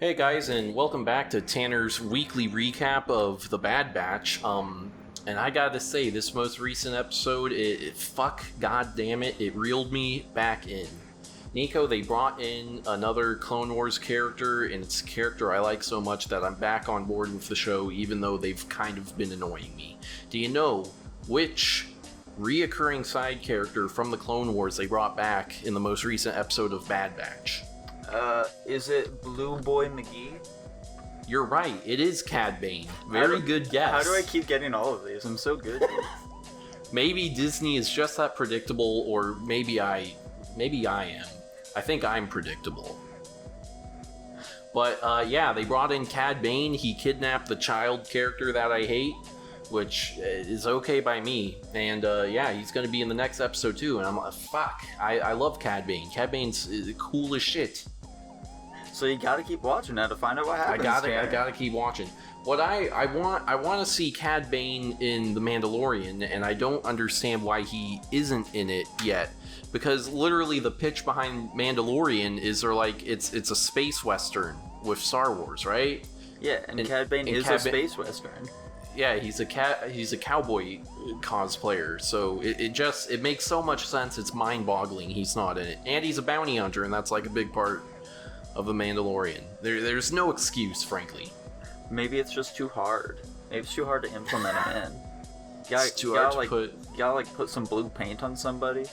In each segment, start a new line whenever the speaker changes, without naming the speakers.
Hey guys, and welcome back to Tanner's weekly recap of The Bad Batch. And I gotta say, this most recent episode, god damn it, it reeled me back in. Nico, they brought in another Clone Wars character, and it's a character I like so much that I'm back on board with the show, even though they've kind of been annoying me. Do you know which reoccurring side character from the Clone Wars they brought back in the most recent episode of Bad Batch?
Is it Blue Boy McGee?
You're right, it is Cad Bane. Very good guess.
How do I keep getting all of these? I'm so good.
Maybe Disney is just that predictable, or maybe I am. I think I'm predictable. But, yeah, they brought in Cad Bane. He kidnapped the child character that I hate, which is okay by me. And, yeah, he's gonna be in the next episode, too. And I'm like, fuck, I love Cad Bane. Cad Bane's cool as shit.
So you gotta keep watching now to find out what happens.
I gotta keep watching. What I want to see Cad Bane in The Mandalorian, and I don't understand why he isn't in it yet. Because literally the pitch behind Mandalorian is it's a space western with Star Wars, right?
Yeah, and Cad Bane is a space western.
Yeah, he's a cowboy cosplayer, so it makes so much sense. It's mind-boggling he's not in it, and he's a bounty hunter, and that's like a big part of the Mandalorian. There's no excuse, frankly.
Maybe it's just too hard. Maybe it's too hard to implement him in.
It's too hard to put.
You gotta put some blue paint on somebody.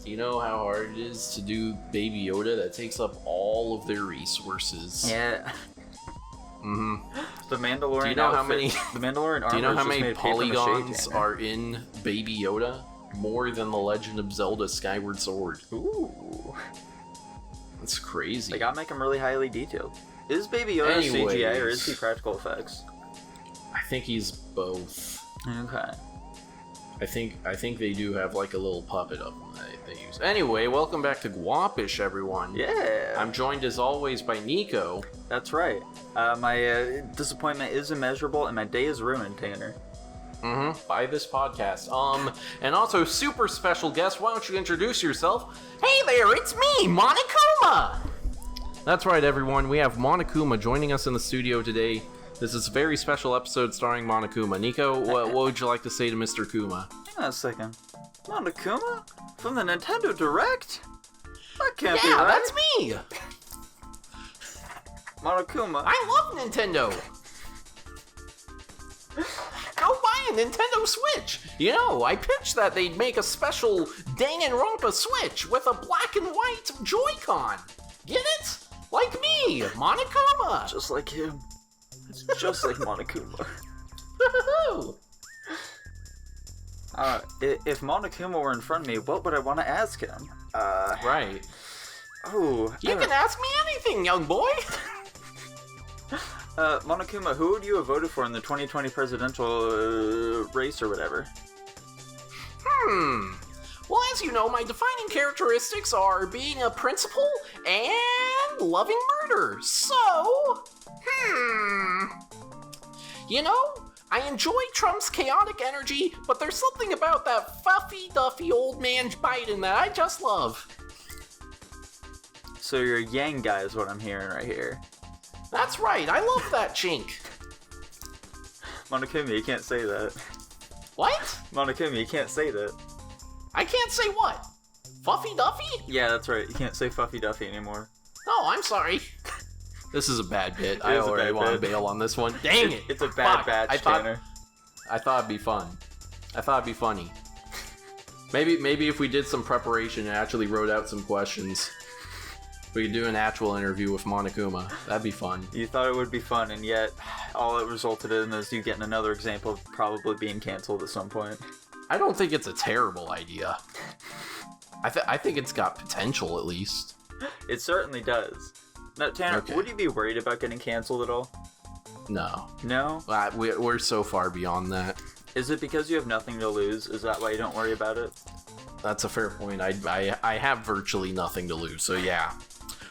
Do you know how hard it is to do Baby Yoda? That takes up all of their resources.
Yeah.
Mm-hmm.
The Mandalorian.
Do you know how many?
The Mandalorian armor.
Do you know how many polygons
shade,
are in Baby Yoda? More than The Legend of Zelda: Skyward Sword.
Ooh.
That's crazy.
They gotta make him really highly detailed. Is Baby Yoda CGI or is he practical effects?
I think he's both.
Okay.
I think they do have like a little puppet of him that they use. Anyway, welcome back to Guapish, everyone.
Yeah.
I'm joined as always by Nico.
That's right. My disappointment is immeasurable and my day is ruined, Tanner.
By this podcast. And also super special guest, why don't you introduce yourself? Hey there, it's me, Monokuma! That's right, everyone. We have Monokuma joining us in the studio today. This is a very special episode starring Monokuma. Nico, what would you like to say to Mr. Kuma?
Hang on a second. Monokuma? From the Nintendo Direct? That can't be
Yeah,
right.
that's me!
Monokuma.
I love Nintendo! Go buy a Nintendo Switch! You know, I pitched that they'd make a special Danganronpa Switch with a black and white Joy-Con. Get it? Like me, Monokuma!
Just like him. It's just like Monokuma.
Woohoo!
If Monokuma were in front of me, what would I want to ask him?
Right.
Oh.
You can ask me anything, young boy!
Monokuma, who would you have voted for in the 2020 presidential race or whatever?
Well, as you know, my defining characteristics are being a principal and loving murder. So, you know, I enjoy Trump's chaotic energy, but there's something about that fuffy-duffy old man Biden that I just love.
So you're a Yang guy is what I'm hearing right here.
That's right, I love that chink.
Monokuma, you can't say that.
What?
Monokuma, you can't say that.
I can't say what? Fuffy Duffy?
Yeah, that's right. You can't say Fuffy Duffy anymore.
Oh, I'm sorry. This is a bad bit. I already want to bail on this one. Dang it!
It's a bad batch, Tanner.
I thought it'd be fun. I thought it'd be funny. Maybe if we did some preparation and actually wrote out some questions, we could do an actual interview with Monokuma. That'd be fun.
You thought it would be fun, and yet all it resulted in is you getting another example of probably being canceled at some point.
I don't think it's a terrible idea. I think it's got potential, at least.
It certainly does. Now, Tanner, would you be worried about getting canceled at all?
No.
No?
We're so far beyond that.
Is it because you have nothing to lose? Is that why you don't worry about it?
That's a fair point. I have virtually nothing to lose, so yeah.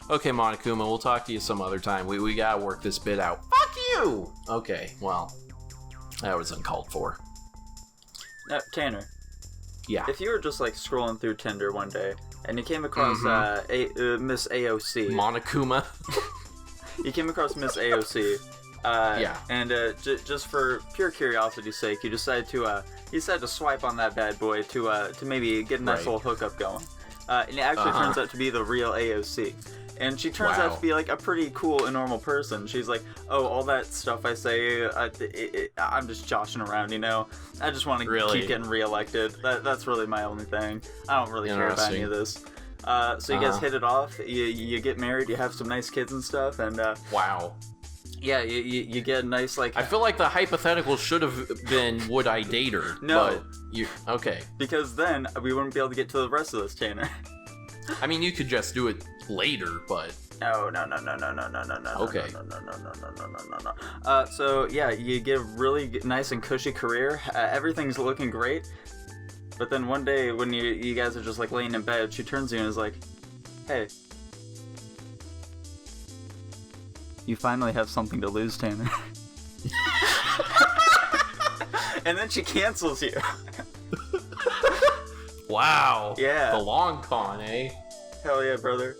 Okay, Monokuma, we'll talk to you some other time. We gotta work this bit out. Fuck you! Okay, well, that was uncalled for.
Now, Tanner.
Yeah.
If you were just scrolling through Tinder one day and you came across Miss AOC.
Monokuma.
You came across Miss AOC.
Yeah.
And just for pure curiosity's sake, you decided to swipe on that bad boy to maybe get a nice little hookup going. And it actually turns out to be the real AOC. And she turns out to be like a pretty cool and normal person. She's like, oh, all that stuff I say, I'm just joshing around, you know? I just want to keep getting reelected. That's really my only thing. I don't really care about any of this. So you guys hit it off, you get married, you have some nice kids and stuff, and
wow.
Yeah, you get a nice, like...
I feel like the hypothetical should have been, would I date her?
No.
But okay.
Because then we wouldn't be able to get to the rest of this, Tanner.
I mean, you could just do it later, but...
No.
Okay.
No. So, yeah, you get a really nice and cushy career. Everything's looking great. But then one day, when you guys are just, like, laying in bed, she turns to you and is like, hey... You finally have something to lose, Tanner. And then she cancels you.
Wow.
Yeah.
The long con, eh?
Hell yeah, brother.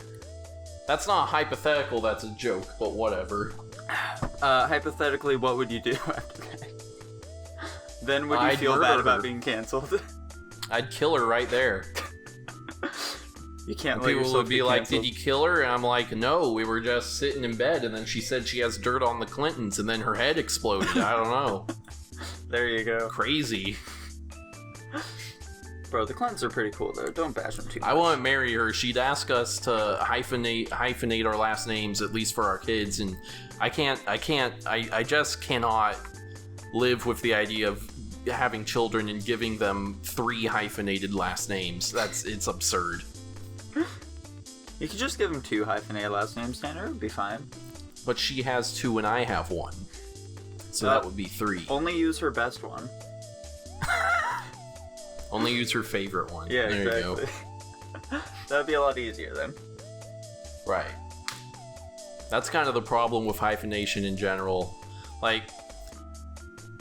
That's not hypothetical, that's a joke, but whatever.
Hypothetically, what would you do after that? Then would you
I'd
feel
murder
bad
her.
about being canceled?
I'd kill her right there.
You can't
And
let
people
yourself
would be
get
like,
canceled.
did you kill her? And I'm like, no, we were just sitting in bed, and then she said she has dirt on the Clintons, and then her head exploded. I don't know.
There you go.
Crazy.
Bro, the Clintons are pretty cool, though. Don't bash them too much.
I wouldn't marry her. She'd ask us to hyphenate our last names, at least for our kids, and I just cannot live with the idea of having children and giving them 3 hyphenated last names. It's absurd.
You could just give them 2 hyphenated last names, Tanner. It would be fine.
But she has 2 and I have 1. So that would be 3.
Only use her best one.
Only use her favorite one.
Yeah,
there
exactly.
You go.
That'd be a lot easier then.
Right. That's kind of the problem with hyphenation in general. Like,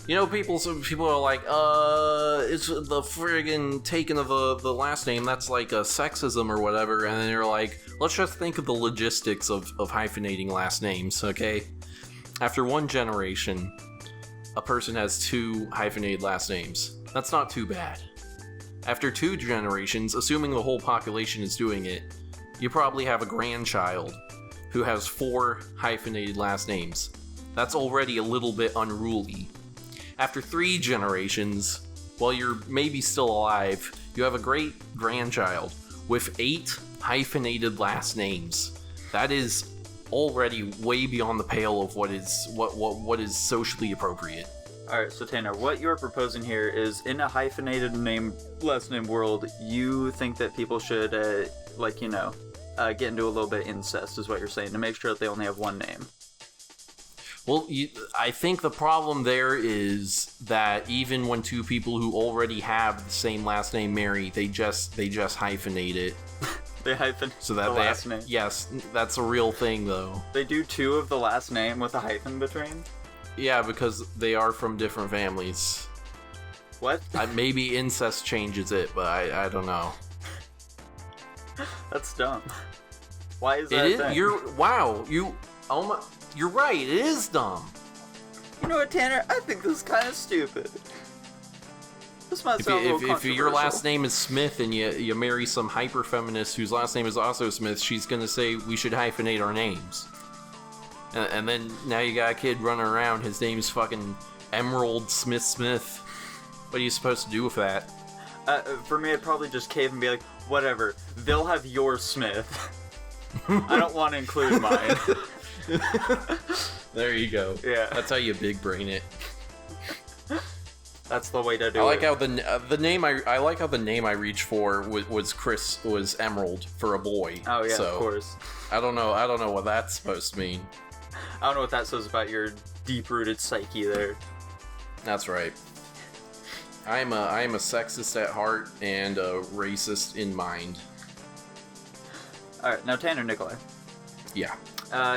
you know, people are like, it's the friggin' taking of the last name, that's like a sexism or whatever, and then they're like, let's just think of the logistics of hyphenating last names, okay? After 1 generation, a person has 2 hyphenated last names. That's not too bad. After 2 generations, assuming the whole population is doing it, you probably have a grandchild who has 4 hyphenated last names. That's already a little bit unruly. After 3 generations, while you're maybe still alive, you have a great-grandchild with 8 hyphenated last names. That is already way beyond the pale of what is socially appropriate.
Alright, so Tanner, what you're proposing here is, in a hyphenated last name world, you think that people should, get into a little bit of incest, is what you're saying, to make sure that they only have 1 name.
Well, I think the problem there is that even when 2 people who already have the same last name marry, they just hyphenate it.
They hyphen
so that
the last name.
Yes, that's a real thing though.
They do 2 of the last name with a hyphen between?
Yeah, because they are from different families.
What?
Maybe incest changes it, but I don't know.
That's dumb. Why is that?
It is. You're right. It is dumb.
You know what, Tanner? I think this is kind of stupid. This might sound a little controversial.
If your last name is Smith and you marry some hyper feminist whose last name is also Smith, she's gonna say we should hyphenate our names. And then now you got a kid running around. His name's fucking Emerald Smith. What are you supposed to do with that?
For me, I'd probably just cave and be like, whatever. They'll have your Smith. I don't want to include mine.
There you go.
Yeah.
That's how you big brain it.
That's the way to do it.
I like how the name I like how the name I reached for was Emerald for a boy.
Oh yeah,
so,
of course.
I don't know what that's supposed to mean.
I don't know what that says about your deep-rooted psyche there.
That's right. I am a sexist at heart and a racist in mind.
All right, now Tanner Nikolai.
Yeah.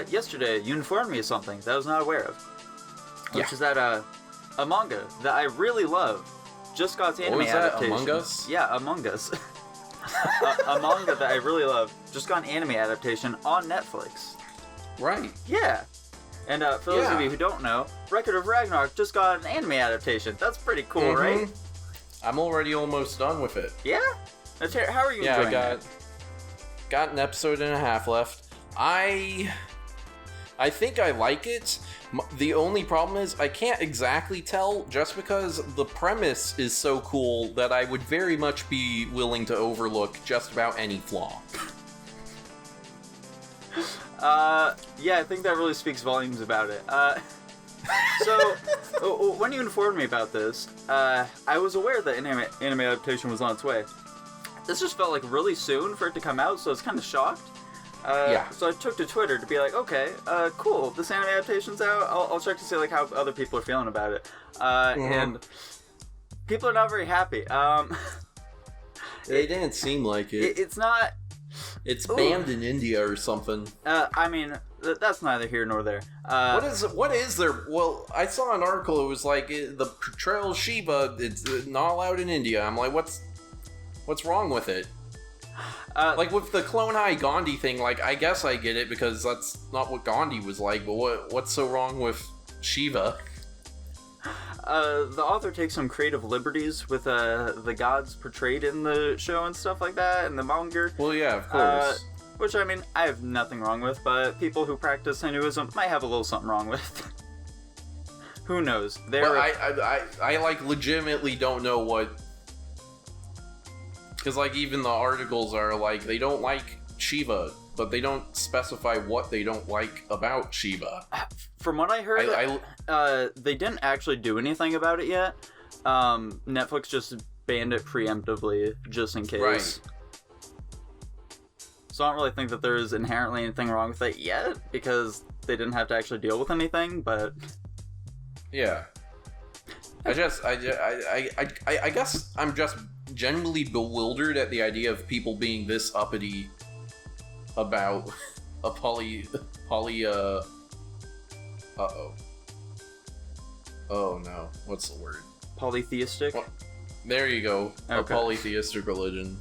Yesterday you informed me of something that I was not aware of. Which
Yeah.
is that a manga that I really love just got its anime
What was that,
adaptation.
Among Us?
Yeah, Among Us. a manga that I really love just got an anime adaptation on Netflix.
Right.
Yeah. And for those of you who don't know, Record of Ragnarok just got an anime adaptation. That's pretty cool, right?
I'm already almost done with it.
Yeah? How are you enjoying it?
Got an episode and a half left. I think I like it. The only problem is I can't exactly tell, just because the premise is so cool that I would very much be willing to overlook just about any flaw.
Yeah, I think that really speaks volumes about it. So, when you informed me about this, I was aware that anime adaptation was on its way. This just felt like really soon for it to come out, so I was kind of shocked. So I took to Twitter to be like, okay, cool, this anime adaptation's out. I'll check to see like how other people are feeling about it. And people are not very happy.
They didn't seem like it.
It's not.
It's banned in India or something.
I mean, that's neither here nor there.
What is there? Well, I saw an article. It was like the portrayal of Shiva. It's not allowed in India. I'm like, what's wrong with it? Like with the Clone High Gandhi thing, like I guess I get it because that's not what Gandhi was like. But what's so wrong with Shiva?
The author takes some creative liberties with the gods portrayed in the show and stuff like that, and the manga.
Well, yeah, of course.
Which, I mean, I have nothing wrong with, but people who practice Hinduism might have a little something wrong with. Who knows?
I like legitimately don't know what. Because, like, even the articles are like, they don't like Shiva, but they don't specify what they don't like about Shiva.
From what I heard, they didn't actually do anything about it yet. Netflix just banned it preemptively, just in case. Right. So I don't really think that there is inherently anything wrong with it yet, because they didn't have to actually deal with anything, but...
Yeah. I guess I'm just genuinely bewildered at the idea of people being this uppity about a oh no, what's the word?
Polytheistic?
Well, there you go. Okay. A polytheistic religion.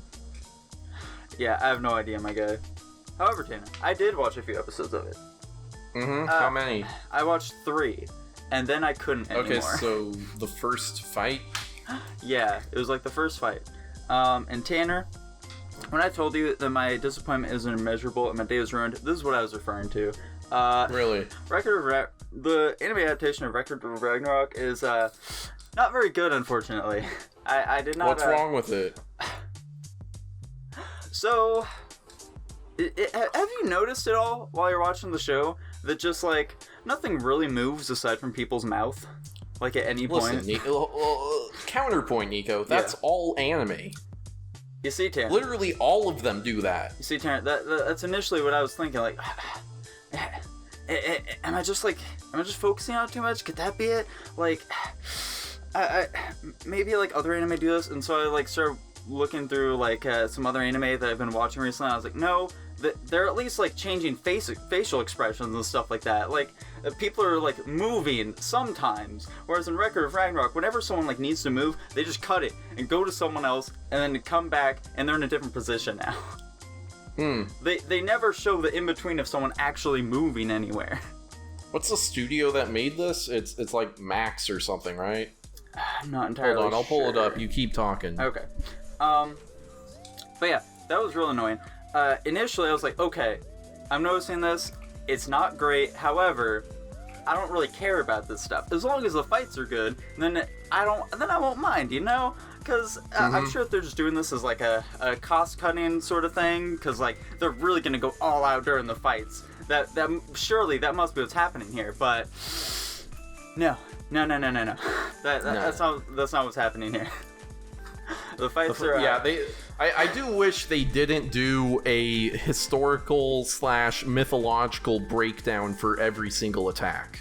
Yeah, I have no idea, my guy. However, Tanner, I did watch a few episodes of it.
How many?
I watched 3, and then I couldn't anymore.
Okay, so the first fight?
Yeah, it was like the first fight. And Tanner, when I told you that my disappointment is immeasurable and my day was ruined, this is what I was referring to.
Really?
The anime adaptation of Record of Ragnarok is not very good, unfortunately. I did not.
What's wrong with it?
So, have you noticed at all while you're watching the show that just like nothing really moves aside from people's mouth, like at any point?
Listen, counterpoint, Nico. That's all anime.
You see, Tanner.
Literally all of them do that.
You see, Tanner. That's initially what I was thinking. Like, am I just focusing on it too much? Could that be it? Like, I maybe like other anime do this, and so I like started looking through like some other anime that I've been watching recently. I was like, no, they're at least like changing facial expressions and stuff like that. Like people are like moving sometimes, whereas in Record of Ragnarok, whenever someone like needs to move, they just cut it and go to someone else, and then come back and they're in a different position now. They never show the in between of someone actually moving anywhere.
What's the studio that made this? It's like Max or something, right?
I'm not entirely sure.
Hold on, I'll pull it up. You keep talking.
Okay. But yeah, that was real annoying. Initially, I was like, okay, I'm noticing this. It's not great. However, I don't really care about this stuff. As long as the fights are good, then I won't mind, you know? Because I'm sure if they're just doing this as like a cost-cutting sort of thing, because like they're really gonna go all out during the fights. That surely that must be what's happening here. But no. That's not what's happening here. The fights are...
Yeah, I do wish they didn't do a historical / mythological breakdown for every single attack.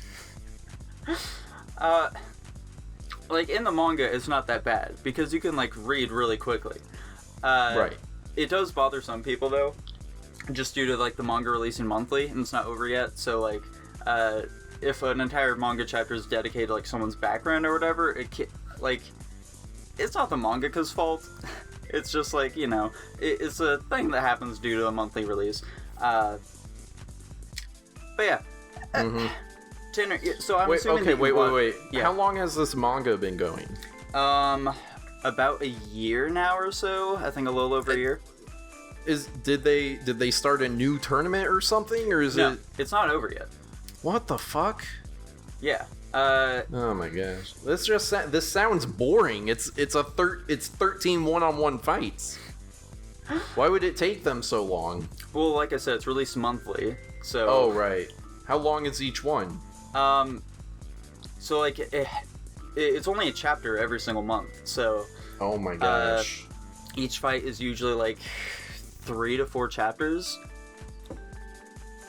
Like, in the manga, it's not that bad, because you can, like, read really quickly.
Right.
It does bother some people, though, just due to, like, the manga releasing monthly, and it's not over yet, so, like, if an entire manga chapter is dedicated to, like, someone's background or whatever, it's not the mangaka's fault. It's just like, you know, it's a thing that happens due to a monthly release. But But yeah.
Mm-hmm.
Tanner, so I'm assuming
wait.
Yeah.
How long has this manga been going?
About a year now or so. I think a little over a year.
Did they start a new tournament or something, or is
No,
it?
it's not over yet.
What the fuck?
Yeah.
Oh my gosh. This sounds boring. It's 13 one-on-one fights. Why would it take them so long?
Well, like I said, it's released monthly. So.
Oh right. How long is each one?
So like it's only a chapter every single month. So.
Oh my gosh.
Each fight is usually like 3 to 4 chapters.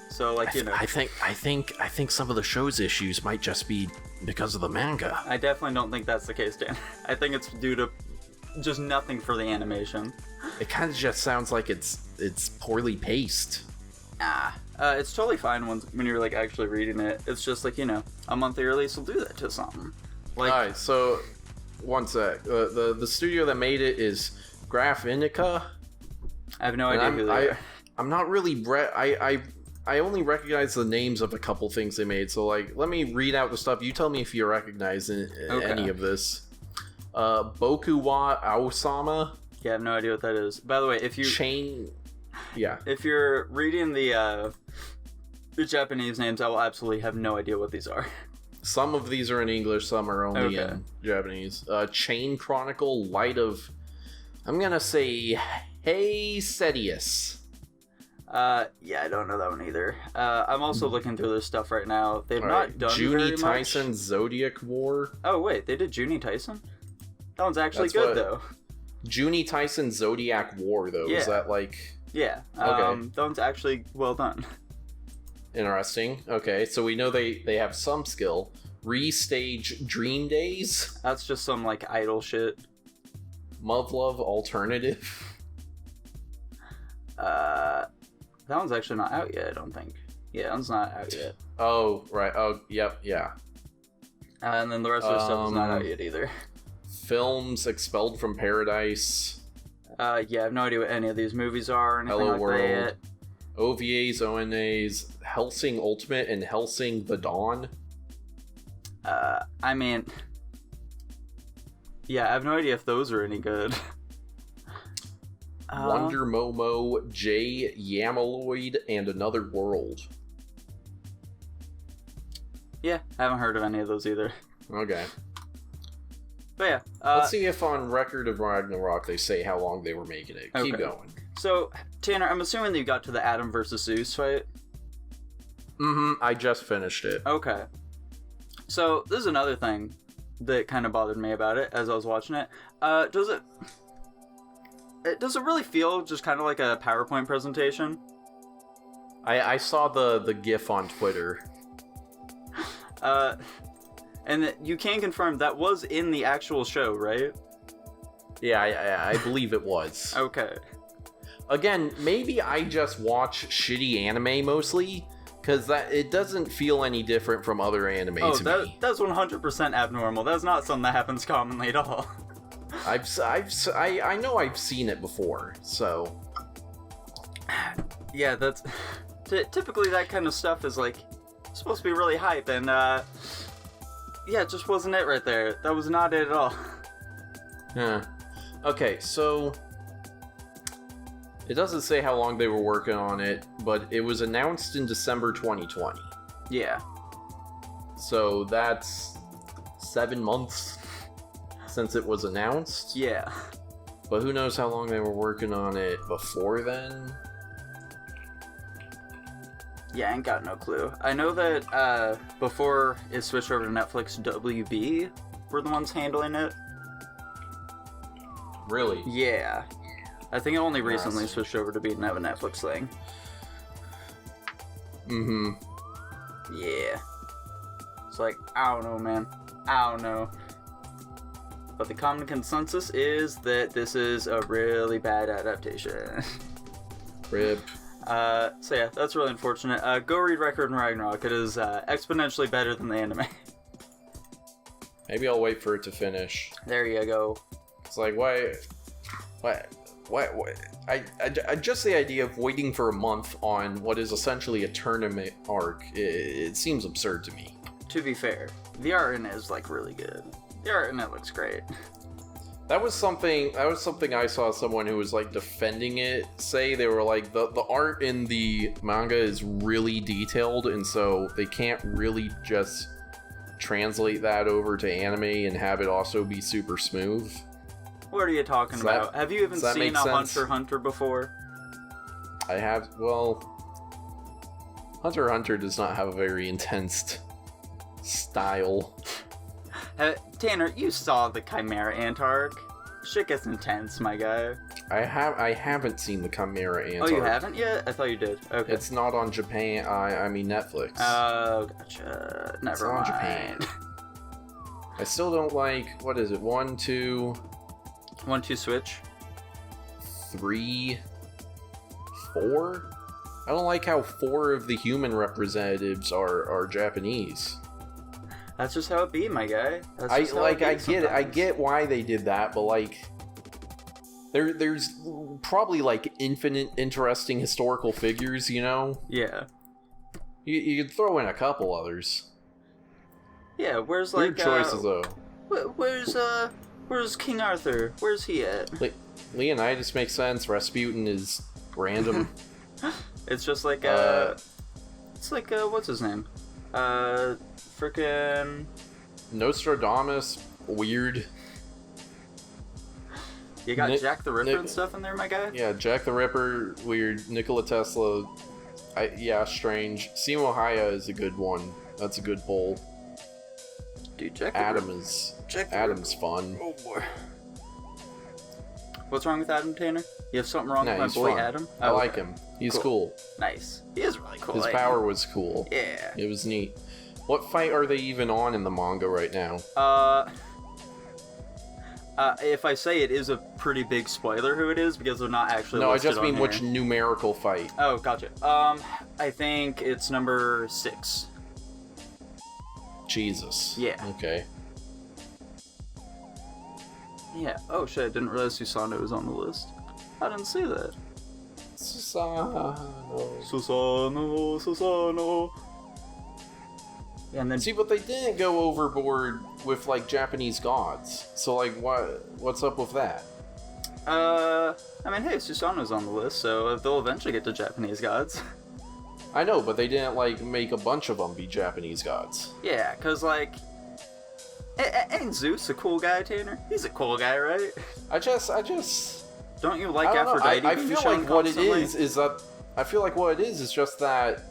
So like, you know.
I think some of the show's issues might just be because of the manga.
I definitely don't think that's the case, Dan. I think it's due to just nothing for the animation.
It kind of just sounds like it's poorly paced.
Nah. It's totally fine when you're like actually reading it. It's just like, you know, a monthly release will do that to something. Like,
alright, so one sec. The studio that made it is Graphinica.
I have no idea who they are.
I'm not really I only recognize the names of a couple things they made. So like, let me read out the stuff. You tell me if you recognize any of this. Boku wa Aosama.
Yeah, I have no idea what that is. By the way, if you if you're reading the Japanese names, I will absolutely have no idea what these are.
Some of these are in English, some are only in Japanese. Chain Chronicle, Light of... I'm gonna say... Hey Sedius.
Yeah, I don't know that one either. I'm also looking through their stuff right now. They've not done very much.
Tyson Zodiac War.
Oh, wait, they did Junie Tyson? That one's actually good, though.
Junie Tyson Zodiac War, though.
Yeah.
Is that like...
Yeah.
Okay.
That one's actually well done.
Interesting. Okay, so we know they have some skill. Restage Dream Days.
That's just some, like, idle shit.
Muv-Love Alternative.
That one's actually not out yet, I don't think. Yeah, that one's not out yet.
Oh, right. Oh, yep, yeah.
And then the rest of the stuff is not out yet either.
Films Expelled from Paradise.
Yeah, I have no idea what any of these movies are or anything
Hello
like
World.
that yet.
OVAs, ONAs, Hellsing Ultimate, and Hellsing The Dawn.
I mean... Yeah, I have no idea if those are any good.
Wonder Momo, J. Yamaloid, and Another World.
Yeah, I haven't heard of any of those either.
Okay.
But yeah.
Let's see if on Record of Ragnarok they say how long they were making it. Keep going.
So, Tanner, I'm assuming that you got to the Adam versus Zeus fight?
Mm-hmm, I just finished it.
Okay. So, this is another thing that kind of bothered me about it as I was watching it. Does it really feel just kind of like a PowerPoint presentation?
I saw the GIF on Twitter.
And you can confirm that was in the actual show, right?
Yeah, I believe it was.
Okay.
Again, maybe I just watch shitty anime mostly, because it doesn't feel any different from other anime to me.
That's 100% abnormal. That's not something that happens commonly at all.
I know I've seen it before, so...
Yeah, that's... Typically that kind of stuff is, like, supposed to be really hype, and, yeah, it just wasn't it right there. That was not it at all.
Yeah. Okay, so... It doesn't say how long they were working on it, but it was announced in December 2020.
Yeah.
So that's 7 months since it was announced.
Yeah.
But who knows how long they were working on it before then?
Yeah, I ain't got no clue. I know that before it switched over to Netflix, WB were the ones handling it.
Really?
Yeah. I think it only recently switched over to being a Netflix thing.
Mm-hmm.
Yeah. It's like, I don't know, man. I don't know. But the common consensus is that this is a really bad adaptation.
Rip.
So yeah, that's really unfortunate. Go read Record and Ragnarok. It is exponentially better than the anime.
Maybe I'll wait for it to finish.
There you go.
It's like, why? I just the idea of waiting for a month on what is essentially a tournament arc, it seems absurd to me.
To be fair, the art in it is like really good. The art in it looks great.
That was something I saw someone who was like defending it say. They were like, the art in the manga is really detailed, and so they can't really just translate that over to anime and have it also be super smooth.
What are you talking about? Have you even seen a Hunter x Hunter before?
I have. Well, Hunter x Hunter does not have a very intense style.
Tanner, you saw the Chimera Ant arc. Shit gets intense, my guy.
I haven't seen the Chimera Ant arc.
Oh, you haven't yet? I thought you did. Okay.
It's not on Japan. I mean Netflix.
Oh, gotcha. Never mind. It's on Japan.
I still don't like. What is it? 1, 2.
1, 2 switch.
3, 4. I don't like how 4 of the human representatives are Japanese.
That's just how it be, my guy.
I get it. I get why they did that, but like, there's probably like infinite interesting historical figures, you know?
Yeah.
You could throw in a couple others.
Yeah, where's like
weird choices though.
Where's King Arthur? Where's he at?
Leonidas makes sense. Rasputin is random.
It's just like it's like what's his name? Frickin'
Nostradamus, weird.
You got Jack the Ripper and stuff in there, my guy?
Yeah, Jack the Ripper, weird. Nikola Tesla, yeah, strange. Simo Haya is a good one. That's a good poll.
Dude, Jack
Adam's fun.
Oh boy. What's wrong with Adam, Tanner? You have something wrong with my boy
fun.
Adam?
I like him. He's cool.
Nice. He is really cool.
His power was cool.
Yeah.
It was neat. What fight are they even on in the manga right now?
If I say it is a pretty big spoiler who it is, because they're not actually
No, I
listed
just mean
on
which
here.
numerical fight.
Oh, gotcha. I think it's number 6.
Jesus.
Yeah.
Okay.
Yeah. Oh shit, I didn't realize Susanoo was on the list. I didn't see that. Susanoo. Yeah, and then
see, but they didn't go overboard with like Japanese gods. So like, what's up with that?
I mean, hey, Susanoo's on the list, so they'll eventually get to Japanese gods.
I know, but they didn't like make a bunch of them be Japanese gods.
Yeah, cause like, ain't Zeus a cool guy, Tanner? He's a cool guy, right?
I just.
Don't you like Aphrodite?
I feel like what it is that I feel like what it is just that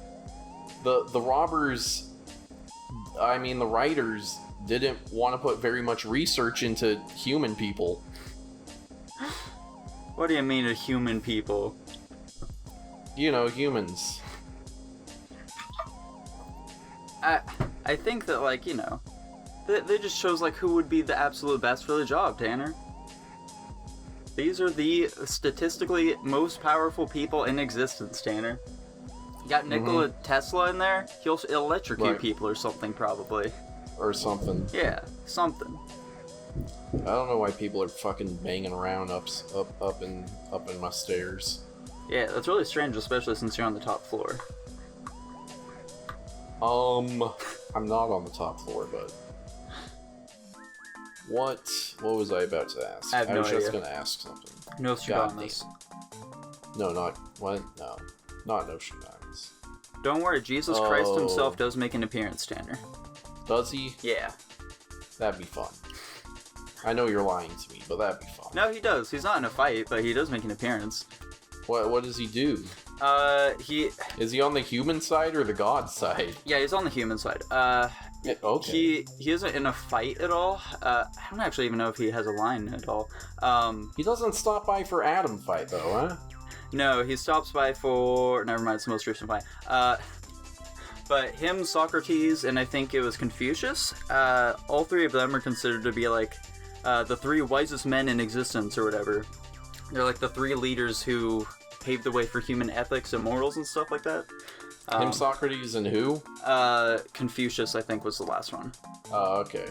the robbers. I mean, the writers didn't want to put very much research into human people.
What do you mean, a human people?
You know, humans.
I think that, like, you know, they just chose, like, who would be the absolute best for the job, Tanner. These are the statistically most powerful people in existence, Tanner. You got Nikola Tesla in there, he'll electrocute people or something, probably.
Or something.
Yeah, something.
I don't know why people are fucking banging around up in my stairs.
Yeah, that's really strange, especially since you're on the top floor.
I'm not on the top floor, but what was I about to ask?
I have no idea.
Just gonna ask something.
Nostradamus.
No, not what? No, not Nostradamus.
Don't worry, Jesus Christ himself does make an appearance, Tanner.
Does he?
Yeah.
That'd be fun. I know you're lying to me, but that'd be fun.
No, he does. He's not in a fight, but he does make an appearance.
What does he do? Is he on the human side or the god side?
Yeah, he's on the human side.
Okay.
He isn't in a fight at all. I don't actually even know if he has a line at all.
He doesn't stop by for Adam fight though, huh?
No, he stops by for... Never mind, it's the most recent fight. But him, Socrates, and I think it was Confucius, all three of them are considered to be like the 3 wisest men in existence or whatever. They're like the 3 leaders who paved the way for human ethics and morals and stuff like that.
Him, Socrates, and who?
Confucius, I think, was the last one.
Okay.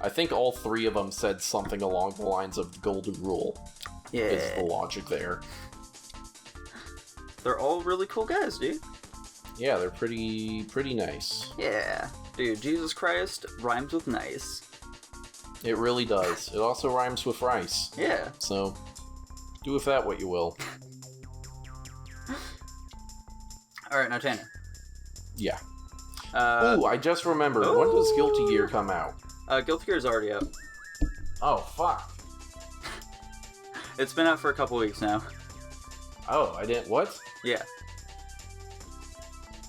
I think all 3 of them said something along the lines of the golden rule.
Yeah.
Is the logic there.
They're all really cool guys, dude.
Yeah, they're pretty nice.
Yeah. Dude, Jesus Christ rhymes with nice.
It really does. It also rhymes with rice.
Yeah.
So, do with that what you will.
Alright, now Tanner.
Yeah. Ooh, I just remembered. When does Guilty Gear come out?
Guilty Gear's already out.
Oh, fuck.
It's been out for a couple weeks now.
Oh, I didn't... What?
Yeah.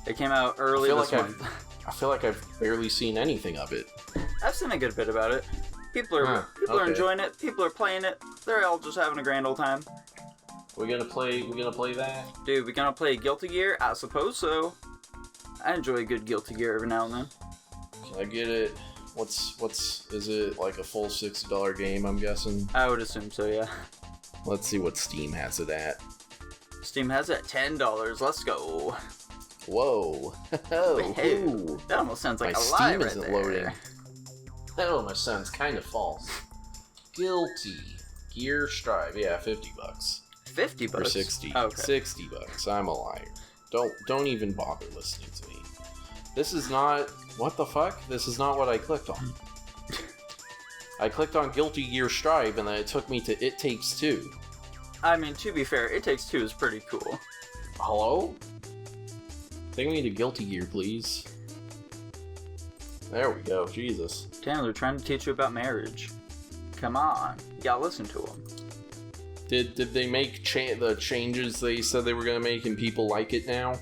It came out early this month.
I feel like I've barely seen anything of it.
I've seen a good bit about it. People are enjoying it. People are playing it. They're all just having a grand old time.
We're gonna play that?
Dude, we're gonna play Guilty Gear? I suppose so. I enjoy a good Guilty Gear every now and then.
Can I get it? Is it like a full $60 game, I'm guessing?
I would assume so, yeah.
Let's see what Steam has it at.
Steam has it at $10. Let's go.
Whoa.
Hey, that almost sounds like a lie right there.
Loading. That almost sounds kind of false. Guilty Gear Strive. Yeah, $50.
$50?
Or 60.
Okay.
$60. I'm a liar. Don't even bother listening to me. This is not... What the fuck? This is not what I clicked on. I clicked on Guilty Gear Strive, and then it took me to It Takes Two.
I mean, to be fair, It Takes Two is pretty cool.
Hello? Take me to Guilty Gear, please. There we go. Jesus.
Tanner, they're trying to teach you about marriage. Come on. You gotta listen to them.
Did they make the changes they said they were gonna make and people like it now?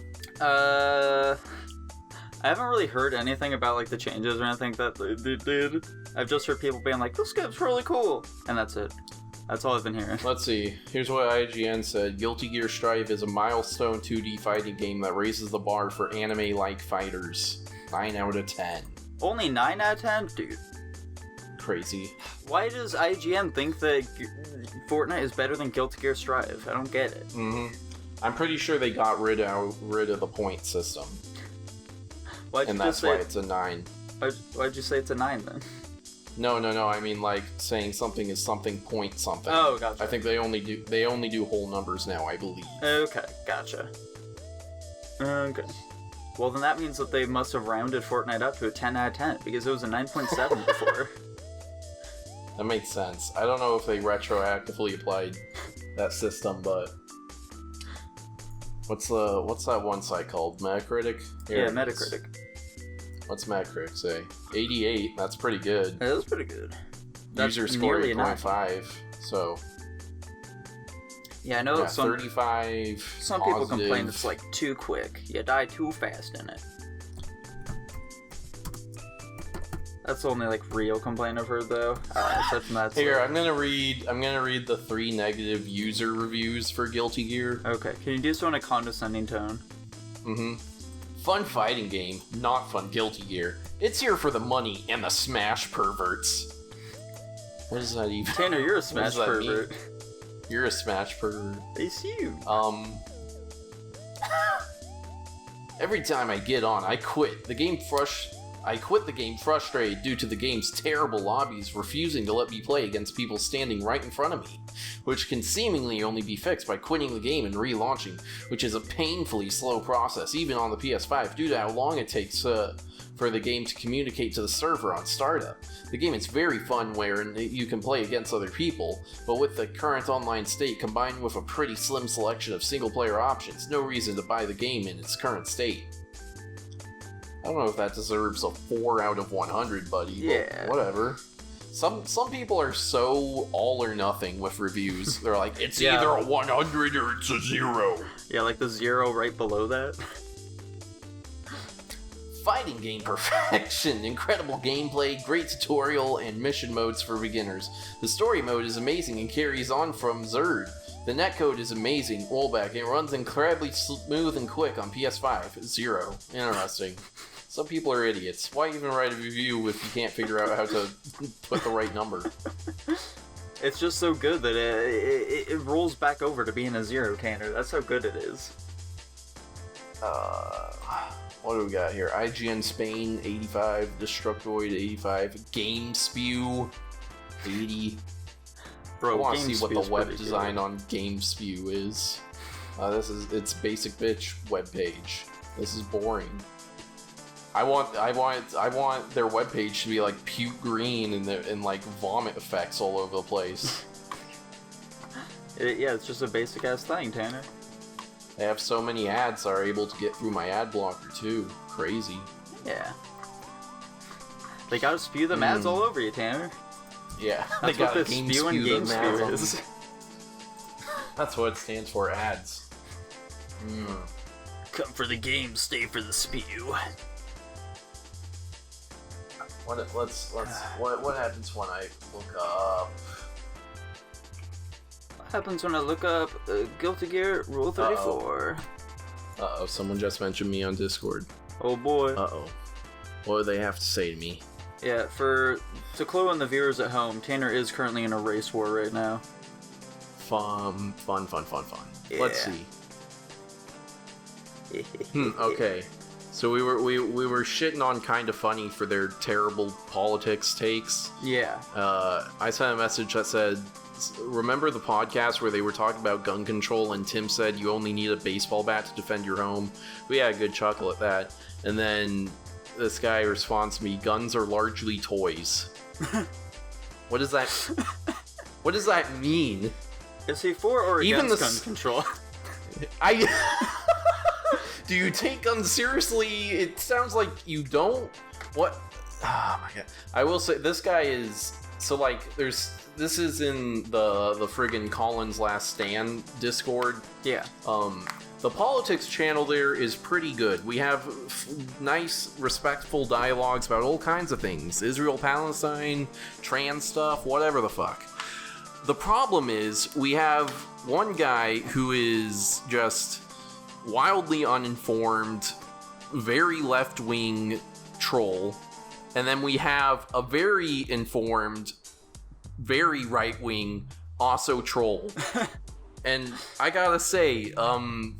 I haven't really heard anything about like the changes or anything that they did. I've just heard people being like, this game's really cool, and that's it. That's all I've been hearing.
Let's see. Here's what IGN said. Guilty Gear Strive is a milestone 2D fighting game that raises the bar for anime-like fighters. 9 out of 10.
Only 9 out of 10? Dude.
Crazy.
Why does IGN think that Fortnite is better than Guilty Gear Strive? I don't get it.
Mm-hmm. I'm pretty sure they got rid of the point system. And that's why it's a 9.
Why'd you say it's a 9 then?
No. I mean, like, saying something is something point something.
Oh, gotcha.
I think they only do whole numbers now, I believe.
Okay, gotcha. Okay. Well, then that means that they must have rounded Fortnite up to a 10 out of 10, because it was a 9.7 before.
That makes sense. I don't know if they retroactively applied that system, but... What's that one site called? Metacritic?
Here, yeah, Metacritic.
What's Metacritic say? 88. That's pretty good.
Yeah, that's pretty good. That's
user score 8.5. So.
Yeah, I know some
35.
Some people complain it's like too quick. You die too fast in it. That's the only like real complaint I've heard though. Such and that's
here. I'm gonna read the 3 negative user reviews for Guilty Gear.
Okay, can you do so in a condescending tone?
Mm-hmm. Fun fighting game, not fun Guilty Gear. It's here for the money and the smash perverts. What does that even?
Tanner, you're a smash pervert.
Mean? You're a smash pervert.
It's you.
Every time I get on, I quit. I quit the game frustrated due to the game's terrible lobbies refusing to let me play against people standing right in front of me, which can seemingly only be fixed by quitting the game and relaunching, which is a painfully slow process even on the PS5 due to how long it takes for the game to communicate to the server on startup. The game is very fun where you can play against other people, but with the current online state combined with a pretty slim selection of single player options, no reason to buy the game in its current state. I don't know if that deserves a 4 out of 100, buddy, but whatever. Some people are so all or nothing with reviews. They're like, it's either a 100 or it's a 0.
Yeah, like the 0 right below that.
Fighting game perfection, incredible gameplay, great tutorial, and mission modes for beginners. The story mode is amazing and carries on from Zerd. The netcode is amazing, rollback, it runs incredibly smooth and quick on PS5. 0. Interesting. Some people are idiots. Why even write a review if you can't figure out how to put the right number?
It's just so good that it rolls back over to being a 0, Tanner. That's how good it is.
What do we got here? IGN Spain, 85. Destructoid, 85. Game Spew, 80.
Bro,
I want to see what the web
pretty
design
good.
on GameSpew is. It's basic bitch webpage. This is boring. I want their webpage to be like puke green and like vomit effects all over the place.
Yeah, it's just a basic ass thing, Tanner.
They have so many ads that are able to get through my ad blocker too. Crazy.
Yeah. They gotta spew them ads all over you, Tanner.
Yeah,
That's
they
what
gotta
the spew and
them
GameSpew
ads on-
is.
That's what it stands for, ads.
Come for the game, stay for the spew.
What happens when I look up?
What happens when I look up Guilty Gear Rule 34?
Uh-oh, someone just mentioned me on Discord.
Oh boy.
Uh-oh. What do they have to say to me?
Yeah, to clue in the viewers at home, Tanner is currently in a race war right now.
Fun.
Yeah.
Let's see. Okay. So we were shitting on Kinda Funny for their terrible politics takes.
Yeah.
I sent a message that said, remember the podcast where they were talking about gun control and Tim said you only need a baseball bat to defend your home? We had a good chuckle at that. And then this guy responds to me, guns are largely toys. What does that mean?
Is he for or
Even
against
the
gun control?
Do you take guns seriously? It sounds like you don't. What? Oh my god. I will say, this guy is... So, like, this is in the friggin' Colin's Last Stand Discord.
Yeah.
The politics channel there is pretty good. We have nice, respectful dialogues about all kinds of things. Israel, Palestine, trans stuff, whatever the fuck. The problem is, we have one guy who is just wildly uninformed, very left-wing troll, and then we have a very informed, very right-wing, also troll. And I gotta say,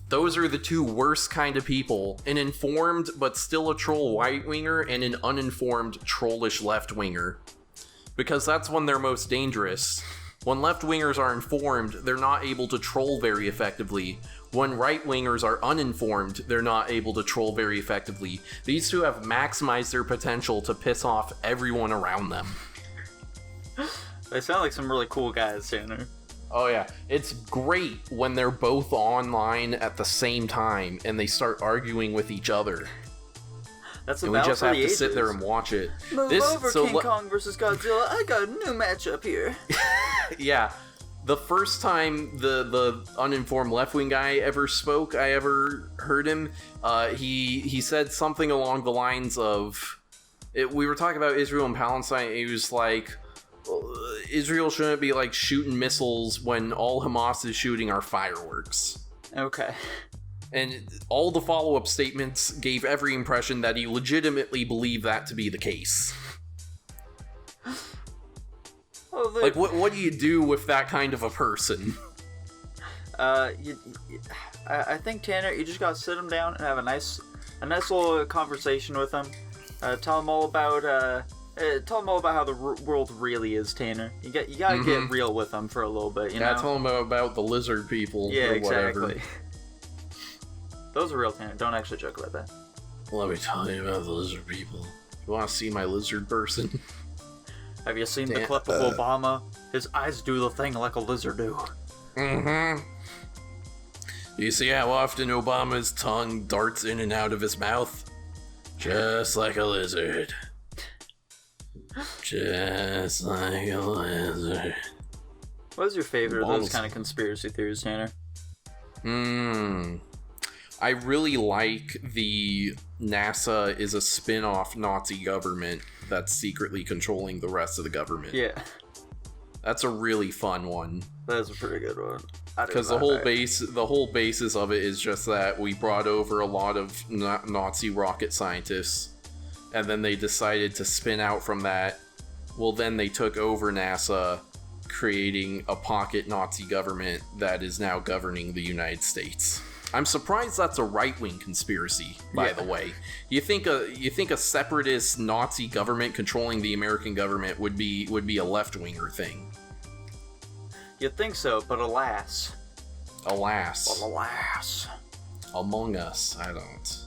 those are the two worst kind of people. An informed but still a troll right-winger, and an uninformed trollish left-winger. Because that's when they're most dangerous. When left-wingers are informed, they're not able to troll very effectively. When right-wingers are uninformed, they're not able to troll very effectively. These two have maximized their potential to piss off everyone around them.
They sound like some really cool guys, Tanner.
Oh yeah, it's great when they're both online at the same time and they start arguing with each other.
That's
and we just have to sit there and watch it.
Move over, King Kong versus Godzilla. I got a new matchup here.
Yeah, the first time the uninformed left-wing guy ever spoke, I ever heard him, he said something along the lines of, we were talking about Israel and Palestine, and he was like, Israel shouldn't be like shooting missiles when all Hamas is shooting are fireworks.
Okay.
And all the follow-up statements gave every impression that he legitimately believed that to be the case. Like, what do you do with that kind of a person?
I think, Tanner, you just gotta sit him down and have a nice little conversation with him. Tell him all about how the world really is, Tanner. You gotta get real with him for a little bit, you know?
Tell him about the lizard people.
Yeah,
or
exactly.
whatever.
Those are real, Tanner. Don't actually joke about that.
Let me tell you about the lizard people. You want to see my lizard person?
Have you seen the clip of Obama? His eyes do the thing like a lizard do.
Mm-hmm. You see how often Obama's tongue darts in and out of his mouth? Just like a lizard. Just like a lizard.
What is your favorite of those kind of conspiracy theories, Tanner?
I really like the NASA is a spin-off Nazi government that's secretly controlling the rest of the government.
Yeah.
That's a really fun one.
That is a pretty good one.
Because the whole basis of it is just that we brought over a lot of Nazi rocket scientists, and then they decided to spin out from that. Well, then they took over NASA, creating a pocket Nazi government that is now governing the United States. I'm surprised that's a right-wing conspiracy, by the way. You think a separatist Nazi government controlling the American government would be a left-winger thing.
You'd think so, but alas.
Alas.
But alas.
Among Us, I don't.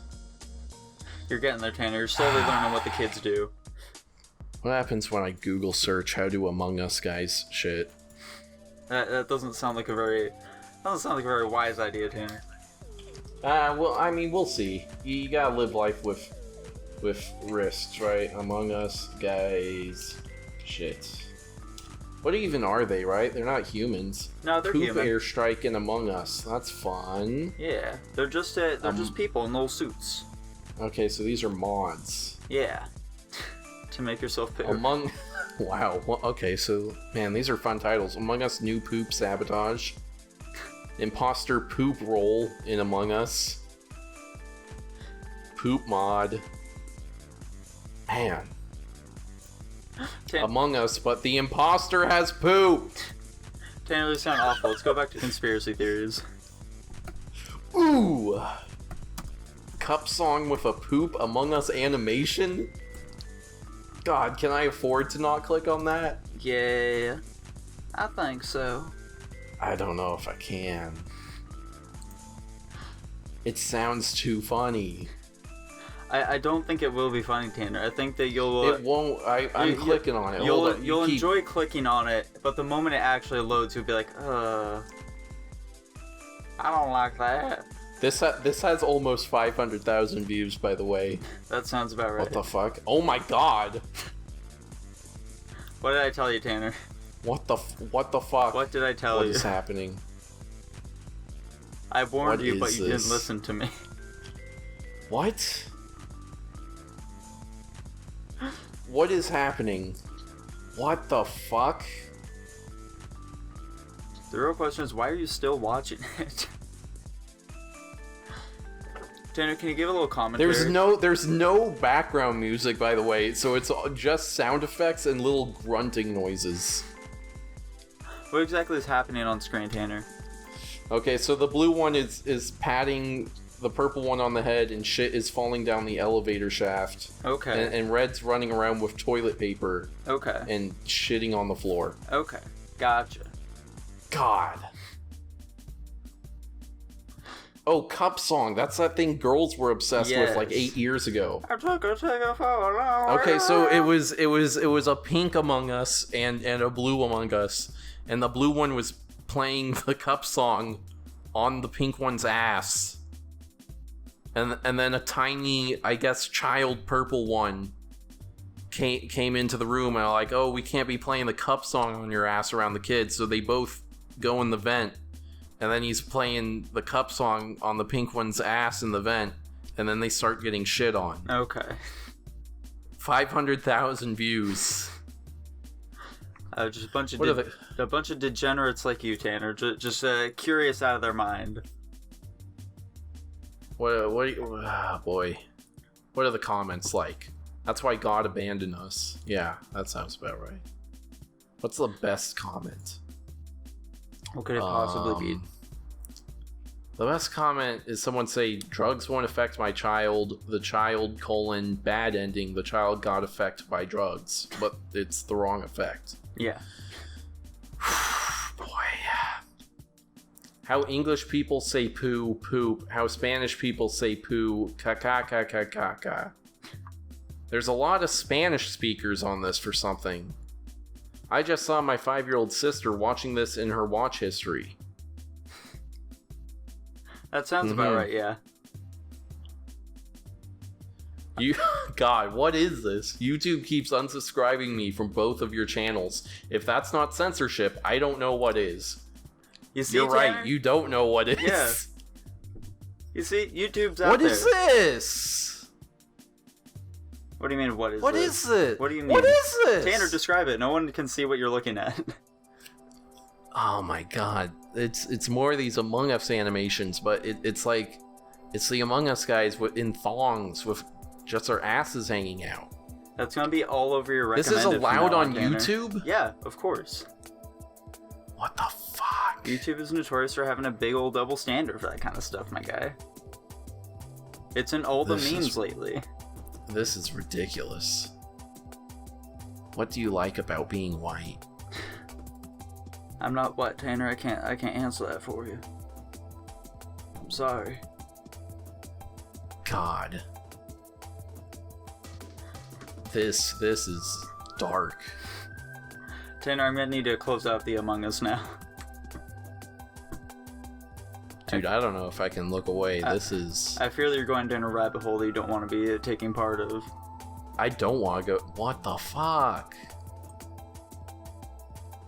You're getting there, Tanner. You're slowly learning what the kids do.
What happens when I Google search how do Among Us guys shit?
That doesn't sound like a very wise idea, Tanner.
Well, I mean, we'll see. You gotta live life with risks, right? Among Us guys shit. What even are they, right? They're not humans.
No, they're
Poop
human.
airstrike in Among Us. That's fun.
Yeah, they're just people in little suits.
Okay, so these are mods.
Yeah. To make yourself poop.
Wow. Well, okay, so man, these are fun titles. Among Us new poop sabotage. Imposter poop roll in Among Us. Poop mod. Man. Among Us, but the imposter has pooped.
Tanner, these sound awful. Let's go back to conspiracy theories.
Ooh. Cup song with a poop Among Us animation? God, can I afford to not click on that?
Yeah, I think so.
I don't know if I can. It sounds too funny.
I don't think it will be funny, Tanner. I think that you'll...
It won't. I'm clicking on it.
You'll enjoy clicking on it, but the moment it actually loads, you'll be like, I don't like that.
This has almost 500,000 views, by the way.
That sounds about right.
What the fuck? Oh my god!
What did I tell you, Tanner?
What the fuck?
What did I tell you?
What is happening?
I warned you, but you
this?
didn't listen to me.
What? What is happening? What the fuck?
The real question is, why are you still watching it? Tanner, can you give a little commentary?
There's no background music, by the way, so it's just sound effects and little grunting noises.
What exactly is happening on screen, Tanner?
Okay, so the blue one is patting the purple one on the head, and shit is falling down the elevator shaft.
Okay.
And red's running around with toilet paper.
Okay.
And shitting on the floor.
Okay. Gotcha.
God. Oh, Cup Song. That's that thing girls were obsessed with like 8 years ago.
I took a ticket for a long
Okay, so it was a pink Among Us and a blue Among Us, and the blue one was playing the Cup Song on the pink one's ass. And then a tiny, I guess, child purple one came into the room and like, oh, we can't be playing the Cup Song on your ass around the kids, so they both go in the vent. And then he's playing the Cup Song on the pink one's ass in the vent, and then they start getting shit on.
Okay.
500,000 views.
Just a bunch of degenerates like you, Tanner. Just curious out of their mind.
Boy. What are the comments like? That's why God abandoned us. Yeah, that sounds about right. What's the best comment?
What could it possibly be?
The best comment is someone say, drugs won't affect my child, the child, bad ending, the child got affected by drugs. But it's the wrong effect.
Yeah.
Boy. How English people say poo, poop. How Spanish people say poo, caca. There's a lot of Spanish speakers on this for something. I just saw my 5-year-old sister watching this in her watch history.
That sounds about right, yeah.
God, what is this? YouTube keeps unsubscribing me from both of your channels. If that's not censorship, I don't know what is.
You see,
You're
Tanner?
right, you don't know what is.
Yeah. You see, YouTube's out
What
there.
is this?
What do you mean, what is
What
this?
is it?
What do you mean?
What is this?
Tanner, describe it. No one can see what you're looking at.
Oh my god. It's more of these Among Us animations, but it's like, it's the Among Us guys in thongs with just their asses hanging out.
That's gonna be all over your recommended.
This is allowed
from now
on
Tanner.
YouTube?
Yeah, of course.
What the fuck?
YouTube is notorious for having a big old double standard for that kind of stuff, my guy. It's in all the memes lately.
This is ridiculous. What do you like about being white?
I'm not what, Tanner? I can't answer that for you. I'm sorry.
God. This is dark.
Tanner, I'm gonna need to close out the Among Us now.
Dude, I don't know if I can look away. This is...
I fear that you're going down a rabbit hole that you don't want to be taking part of.
I don't want to go... What the fuck?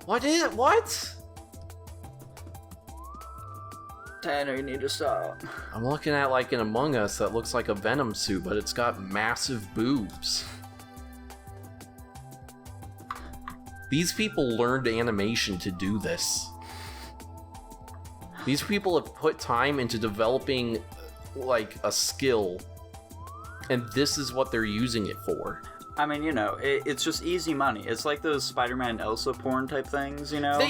What?
Tanner, you need to stop.
I'm looking at like an Among Us that looks like a Venom suit, but it's got massive boobs. These people learned animation to do this. These people have put time into developing, like, a skill, and this is what they're using it for.
I mean, you know, it's just easy money. It's like those Spider-Man Elsa porn type things, you know?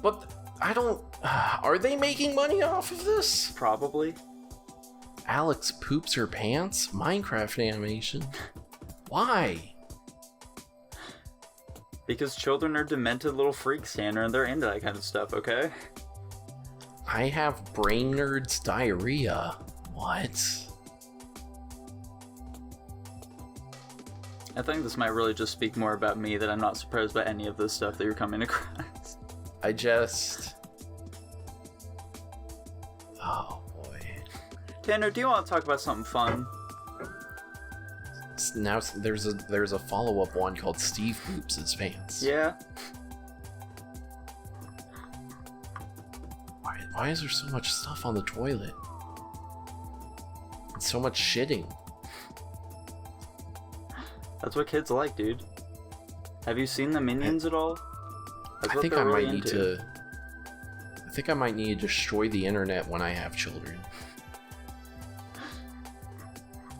But I don't... Are they making money off of this?
Probably.
Alex poops her pants? Minecraft animation? Why?
Because children are demented little freaks, Tanner, and they're into that kind of stuff, okay?
I have brain nerds diarrhea. What?
I think this might really just speak more about me, that I'm not surprised by any of this stuff that you're coming across.
I just... Oh, boy.
Tanner, do you want to talk about something fun?
Now there's a follow-up one called Steve Poops His Pants.
Yeah?
Why is there so much stuff on the toilet? And so much shitting.
That's what kids like, dude. Have you seen the Minions at all?
I think I might need to... I think I might need to destroy the internet when I have children.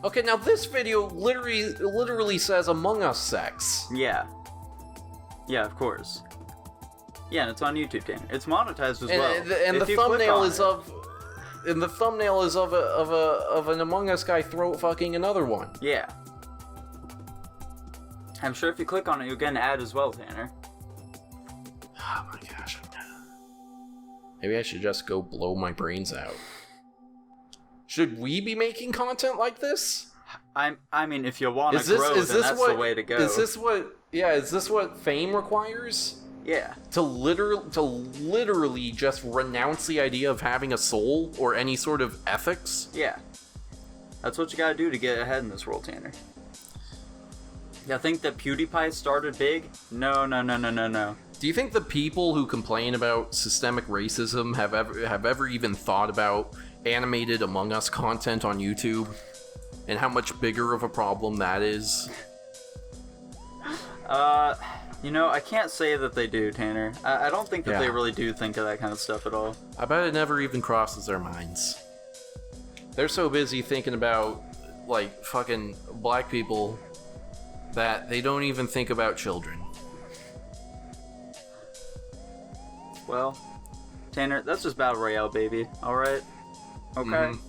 Okay, now this video literally says Among Us sex.
Yeah. Yeah, of course. Yeah, and it's on YouTube, Tanner. It's monetized as well.
And the thumbnail is of... And the thumbnail is of an Among Us guy throat fucking another one.
Yeah. I'm sure if you click on it, you'll get an ad as well, Tanner.
Oh my gosh. Maybe I should just go blow my brains out. Should we be making content like this?
I mean, if you want to grow, then that's the way to go.
Is this what fame requires?
Yeah.
To literally just renounce the idea of having a soul or any sort of ethics?
Yeah. That's what you gotta do to get ahead in this world, Tanner. You think that PewDiePie started big? No.
Do you think the people who complain about systemic racism have ever even thought about animated Among Us content on YouTube and how much bigger of a problem that is?
You know, I can't say that they do, Tanner. I don't think that they really do think of that kind of stuff at all.
I bet it never even crosses their minds. They're so busy thinking about, like, fucking black people that they don't even think about children.
Well, Tanner, that's just Battle Royale, baby. Alright? Okay?
Mm-hmm.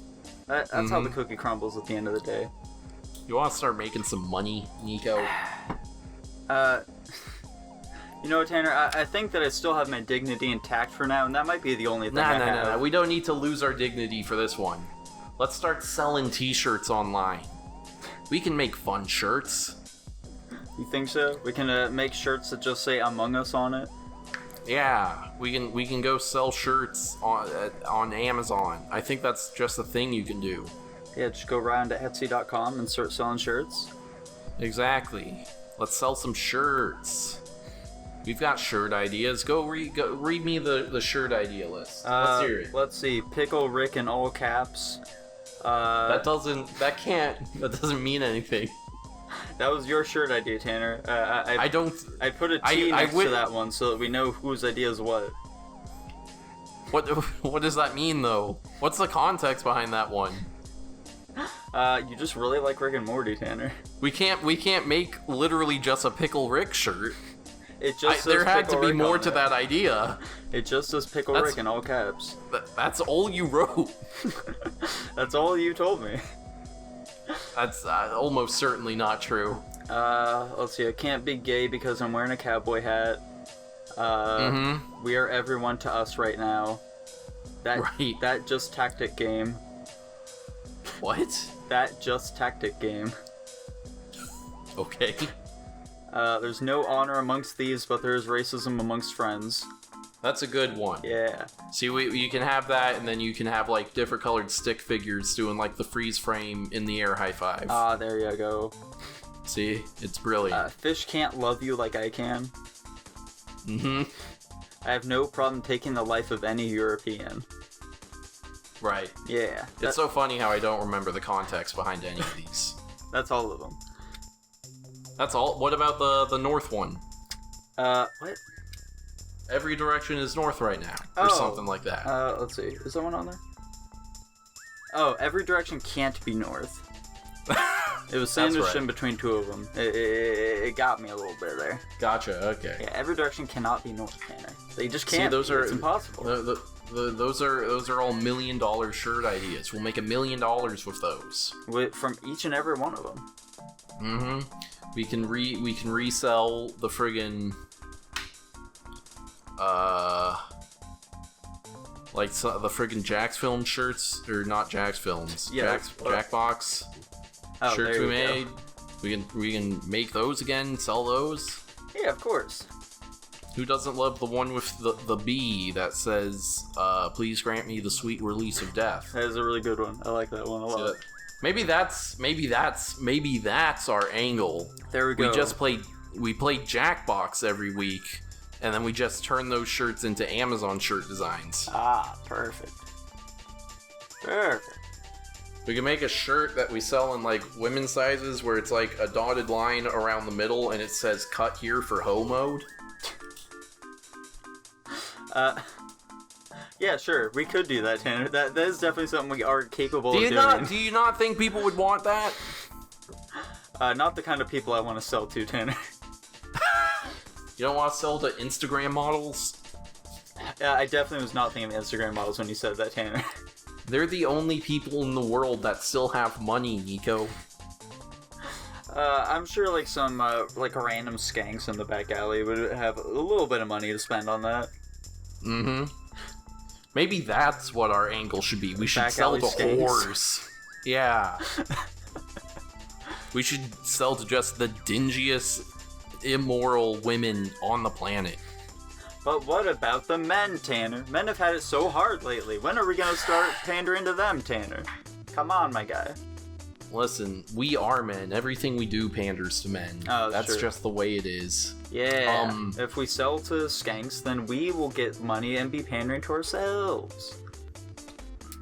That's how the cookie crumbles at the end of the day.
You want to start making some money, Nico?
You know what, Tanner? I think that I still have my dignity intact for now, and that might be the only thing I have.
No. We don't need to lose our dignity for this one. Let's start selling t-shirts online. We can make fun shirts.
You think so? We can make shirts that just say Among Us on it?
Yeah, we can go sell shirts on Amazon. I think that's just a thing you can do.
Yeah, just go right onto Etsy.com and start selling shirts.
Exactly. Let's sell some shirts. We've got shirt ideas. Go read me the shirt idea list. Let's hear it.
Let's see. Pickle Rick in all caps.
That doesn't mean anything.
That was your shirt idea, Tanner.
I
put a T next to that one so that we know whose idea is what.
What does that mean, though? What's the context behind that one?
You just really like Rick and Morty, Tanner.
We can't make literally just a Pickle Rick shirt.
It just says
there had
Pickle
to be
Rick
more
on
to
it.
that idea.
It just says Pickle Rick in all caps.
That's all you wrote.
That's all you told me.
That's almost certainly not true.
Let's see. I can't be gay because I'm wearing a cowboy hat. We are everyone to us right now. That just tactic game.
What?
That just tactic game.
Okay.
There's no honor amongst thieves, but there is racism amongst friends.
That's a good one.
Yeah.
See, you can have that, and then you can have, like, different colored stick figures doing, like, the freeze frame in the air high five.
Ah, there you go.
See? It's brilliant.
Fish can't love you like I can. I have no problem taking the life of any European.
Right.
Yeah.
It's so funny how I don't remember the context behind any of these.
That's all of them.
That's all? What about the north one?
What?
Every direction is north right now, or something like that.
Let's see. Is that one on there? Oh, every direction can't be north. It was sandwiched in between two of them. It got me a little bit there.
Gotcha. Okay.
Yeah, every direction cannot be north, Tanner. They just can't.
See,
It's impossible.
Those are all $1 million shirt ideas. We'll make $1 million with those.
From each and every one of them.
We can resell the friggin' like the friggin' Jack's Film shirts, or not Jack's Films.
Yeah,
Jackbox shirts we made. We can make those again, sell those.
Yeah, of course.
Who doesn't love the one with the bee that says, "Please grant me the sweet release of death"?
That is a really good one. I like that one a lot.
Maybe that's our angle.
There we go.
We played Jackbox every week, and then we just turn those shirts into Amazon shirt designs.
Ah, perfect. Perfect.
We can make a shirt that we sell in like women's sizes, where it's like a dotted line around the middle, and it says "Cut here for hoe mode."
Yeah, sure. We could do that, Tanner. That is definitely something we are capable of doing.
Do you not think people would want that?
Not the kind of people I want to sell to, Tanner.
You don't want to sell to Instagram models?
Yeah, I definitely was not thinking of Instagram models when you said that, Tanner.
They're the only people in the world that still have money, Nico.
I'm sure like some like random skanks in the back alley would have a little bit of money to spend on that.
Maybe that's what our angle should be. We should
Back
sell
alley
to
skanks.
whores. Yeah. We should sell to just the dingiest, immoral women on the planet.
But what about the men, Tanner? Men have had it so hard lately. When are we gonna start pandering to them, Tanner? Come on, my guy.
Listen, we are men. Everything we do panders to men.
Oh,
that's
sure.
just the way it is.
Yeah. If we sell to skanks, then we will get money and be pandering to ourselves.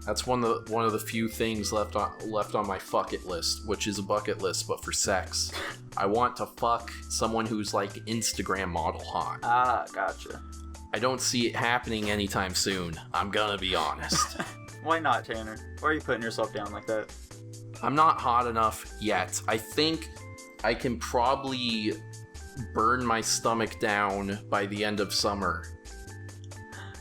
That's one of the few things left on my fuck it list, which is a bucket list, but for sex. I want to fuck someone who's like Instagram model hot.
Ah, gotcha.
I don't see it happening anytime soon. I'm gonna be honest.
Why not, Tanner? Why are you putting yourself down like that?
I'm not hot enough yet. I think I can probably burn my stomach down by the end of summer.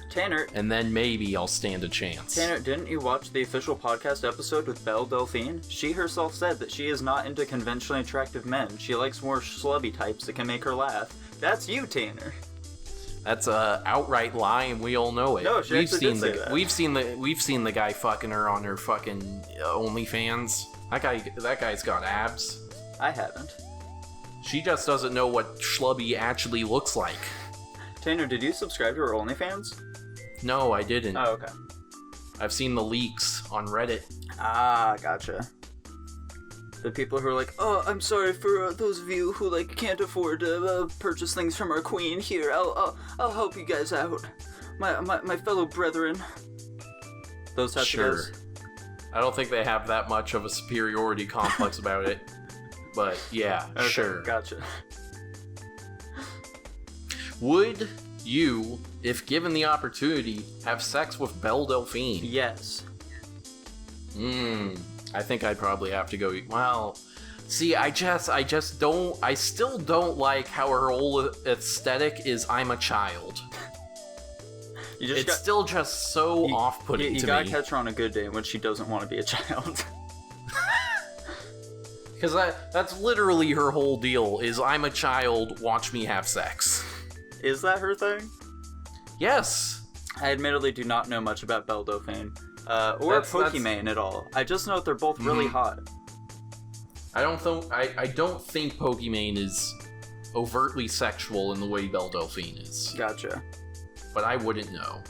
Tanner.
And then maybe I'll stand a chance.
Tanner, didn't you watch the official podcast episode with Belle Delphine? She herself said that she is not into conventionally attractive men. She likes more schlubby types that can make her laugh. That's you, Tanner.
That's a outright lie, and we all know it.
No, she actually did say that.
We've seen the guy fucking her on her fucking OnlyFans. That guy's got abs.
I haven't.
She just doesn't know what schlubby actually looks like.
Tanner, did you subscribe to her OnlyFans?
No, I didn't.
Oh, okay.
I've seen the leaks on Reddit.
Ah, gotcha. The people who are like, oh, I'm sorry for those of you who like can't afford to purchase things from our queen. Here, I'll help you guys out, my fellow brethren. Those types of guys.
I don't think they have that much of a superiority complex about it, but yeah,
okay,
sure.
Gotcha.
Would you, if given the opportunity, have sex with Belle Delphine?
Yes.
I think I'd probably have to go. Well, see, I still don't like how her whole aesthetic is. I'm a child. It's still just so off-putting to me.
You gotta catch her on a good day when she doesn't want to be a child.
Because that's literally her whole deal. Is I'm a child. Watch me have sex.
Is that her thing?
Yes.
I admittedly do not know much about Belle Dauphine. Or Pokimane at all. I just know that they're both really hot.
I don't think Pokimane is overtly sexual in the way Belle Dauphine is.
Gotcha.
But I wouldn't know.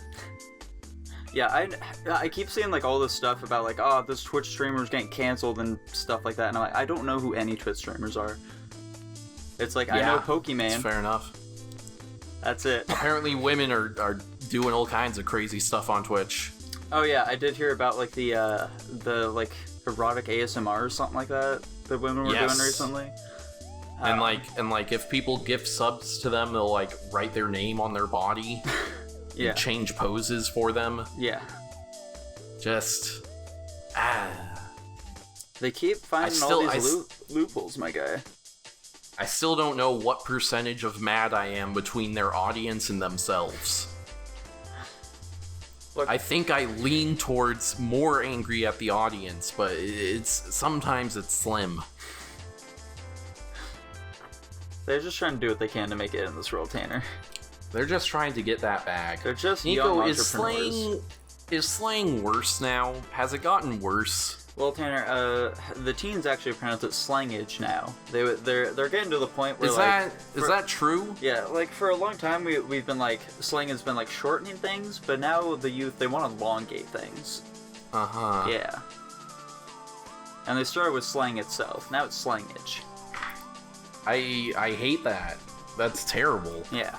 Yeah, I keep seeing like all this stuff about like, oh, this Twitch streamer's getting canceled and stuff like that, and I'm like, I don't know who any Twitch streamers are. It's like, I know Pokimane.
Fair enough.
That's it.
Apparently women are doing all kinds of crazy stuff on Twitch.
Oh yeah, I did hear about like the like erotic ASMR or something like that women were doing recently.
And like if people gift subs to them, they'll like write their name on their body.
Yeah.
Change poses for them.
Yeah.
Just
They keep finding all these loopholes, my guy.
I still don't know what percentage of mad I am between their audience and themselves. Look, I think I lean towards more angry at the audience, but sometimes it's slim.
They're just trying to do what they can to make it in this world, Tanner.
They're just trying to get that bag.
They're just
Nico,
young entrepreneurs.
Is slang worse now? Has it gotten worse?
Well, Tanner, the teens actually pronounce it slangage now. They're getting to the point where
is that true?
Yeah, like for a long time we've been like slang has been like shortening things, but now the youth they want to elongate things. Yeah. And they started with slang itself. Now it's slangage.
I hate that. That's terrible.
Yeah.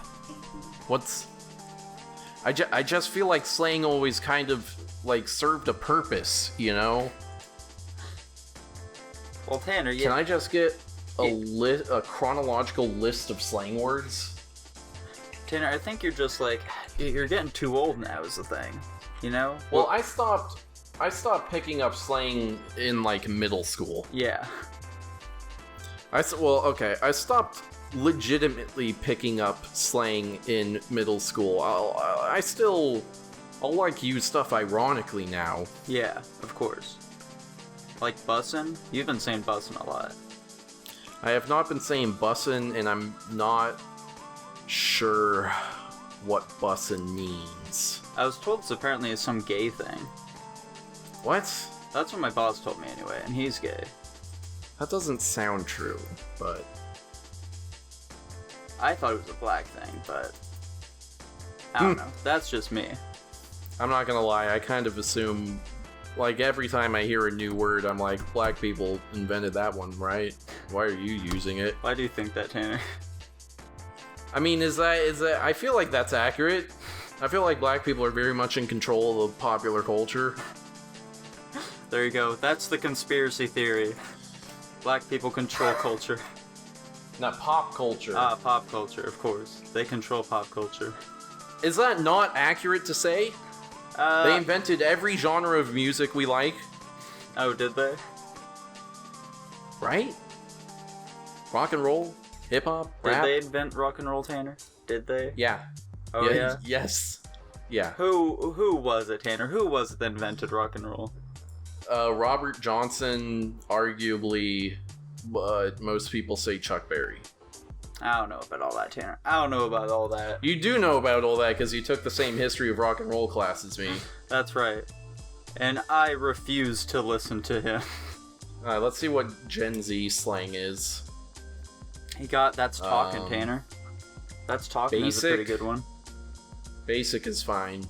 I just feel like slang always kind of like served a purpose, you know?
Well, Tanner,
Can I just get a chronological list of slang words?
Tanner, I think you're just like you're getting too old now is the thing, you know?
Well, I stopped picking up slang in like middle school.
Yeah.
I stopped legitimately picking up slang in middle school. I'll like use stuff ironically now.
Yeah, of course. Like bussin'? You've been saying bussin' a lot.
I have not been saying bussin', and I'm not sure what bussin' means.
I was told this apparently is some gay thing.
What?
That's what my boss told me anyway, and he's gay.
That doesn't sound true, but...
I thought it was a black thing, but... I don't know. That's just me.
I'm not gonna lie, I kind of assume... Like, every time I hear a new word, I'm like, black people invented that one, right? Why are you using it?
Why do you think that, Tanner?
I mean, is that... I feel like that's accurate. I feel like black people are very much in control of popular culture.
There you go. That's the conspiracy theory. Black people control culture.
Not pop culture.
Pop culture, of course. They control pop culture.
Is that not accurate to say? They invented every genre of music we like.
Oh, did they?
Right? Rock and roll? Hip-hop? Rap?
Did they invent rock and roll, Tanner? Did they?
Yeah.
Oh, yeah?
Yes. Yeah.
Who was it, Tanner? Who was it that invented rock and roll?
Robert Johnson, arguably, but most people say Chuck Berry.
I don't know about all that, Tanner. I don't know about all that.
You do know about all that because you took the same history of rock and roll class as me.
That's right. And I refuse to listen to him.
Alright, let's see what Gen Z slang is.
That's talking, Tanner. That's talking is a pretty good one.
Basic is fine.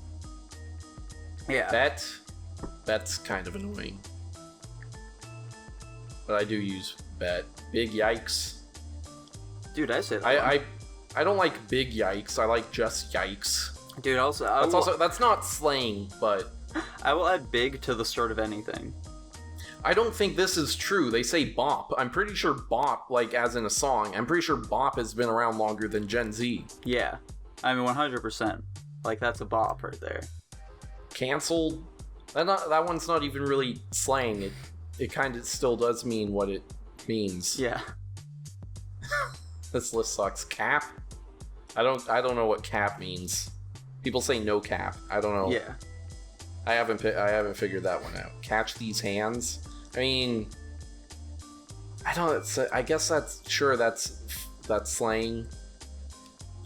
Yeah.
That's kind of annoying. But I do use bet. Big yikes.
Dude, I say that.
I don't like big yikes. I like just yikes.
Dude,
that's not slang, but
I will add big to the start of anything.
I don't think this is true. They say bop. I'm pretty sure bop, like as in a song. I'm pretty sure bop has been around longer than Gen Z.
Yeah, I mean 100%. Like that's a bop right there.
Canceled. That one's not even really slang. It kind of still does mean what it means.
Yeah.
This list sucks. Cap? I don't know what cap means. People say no cap. I don't know.
Yeah.
I haven't figured that one out. Catch these hands? I mean, I don't. I guess that's slang.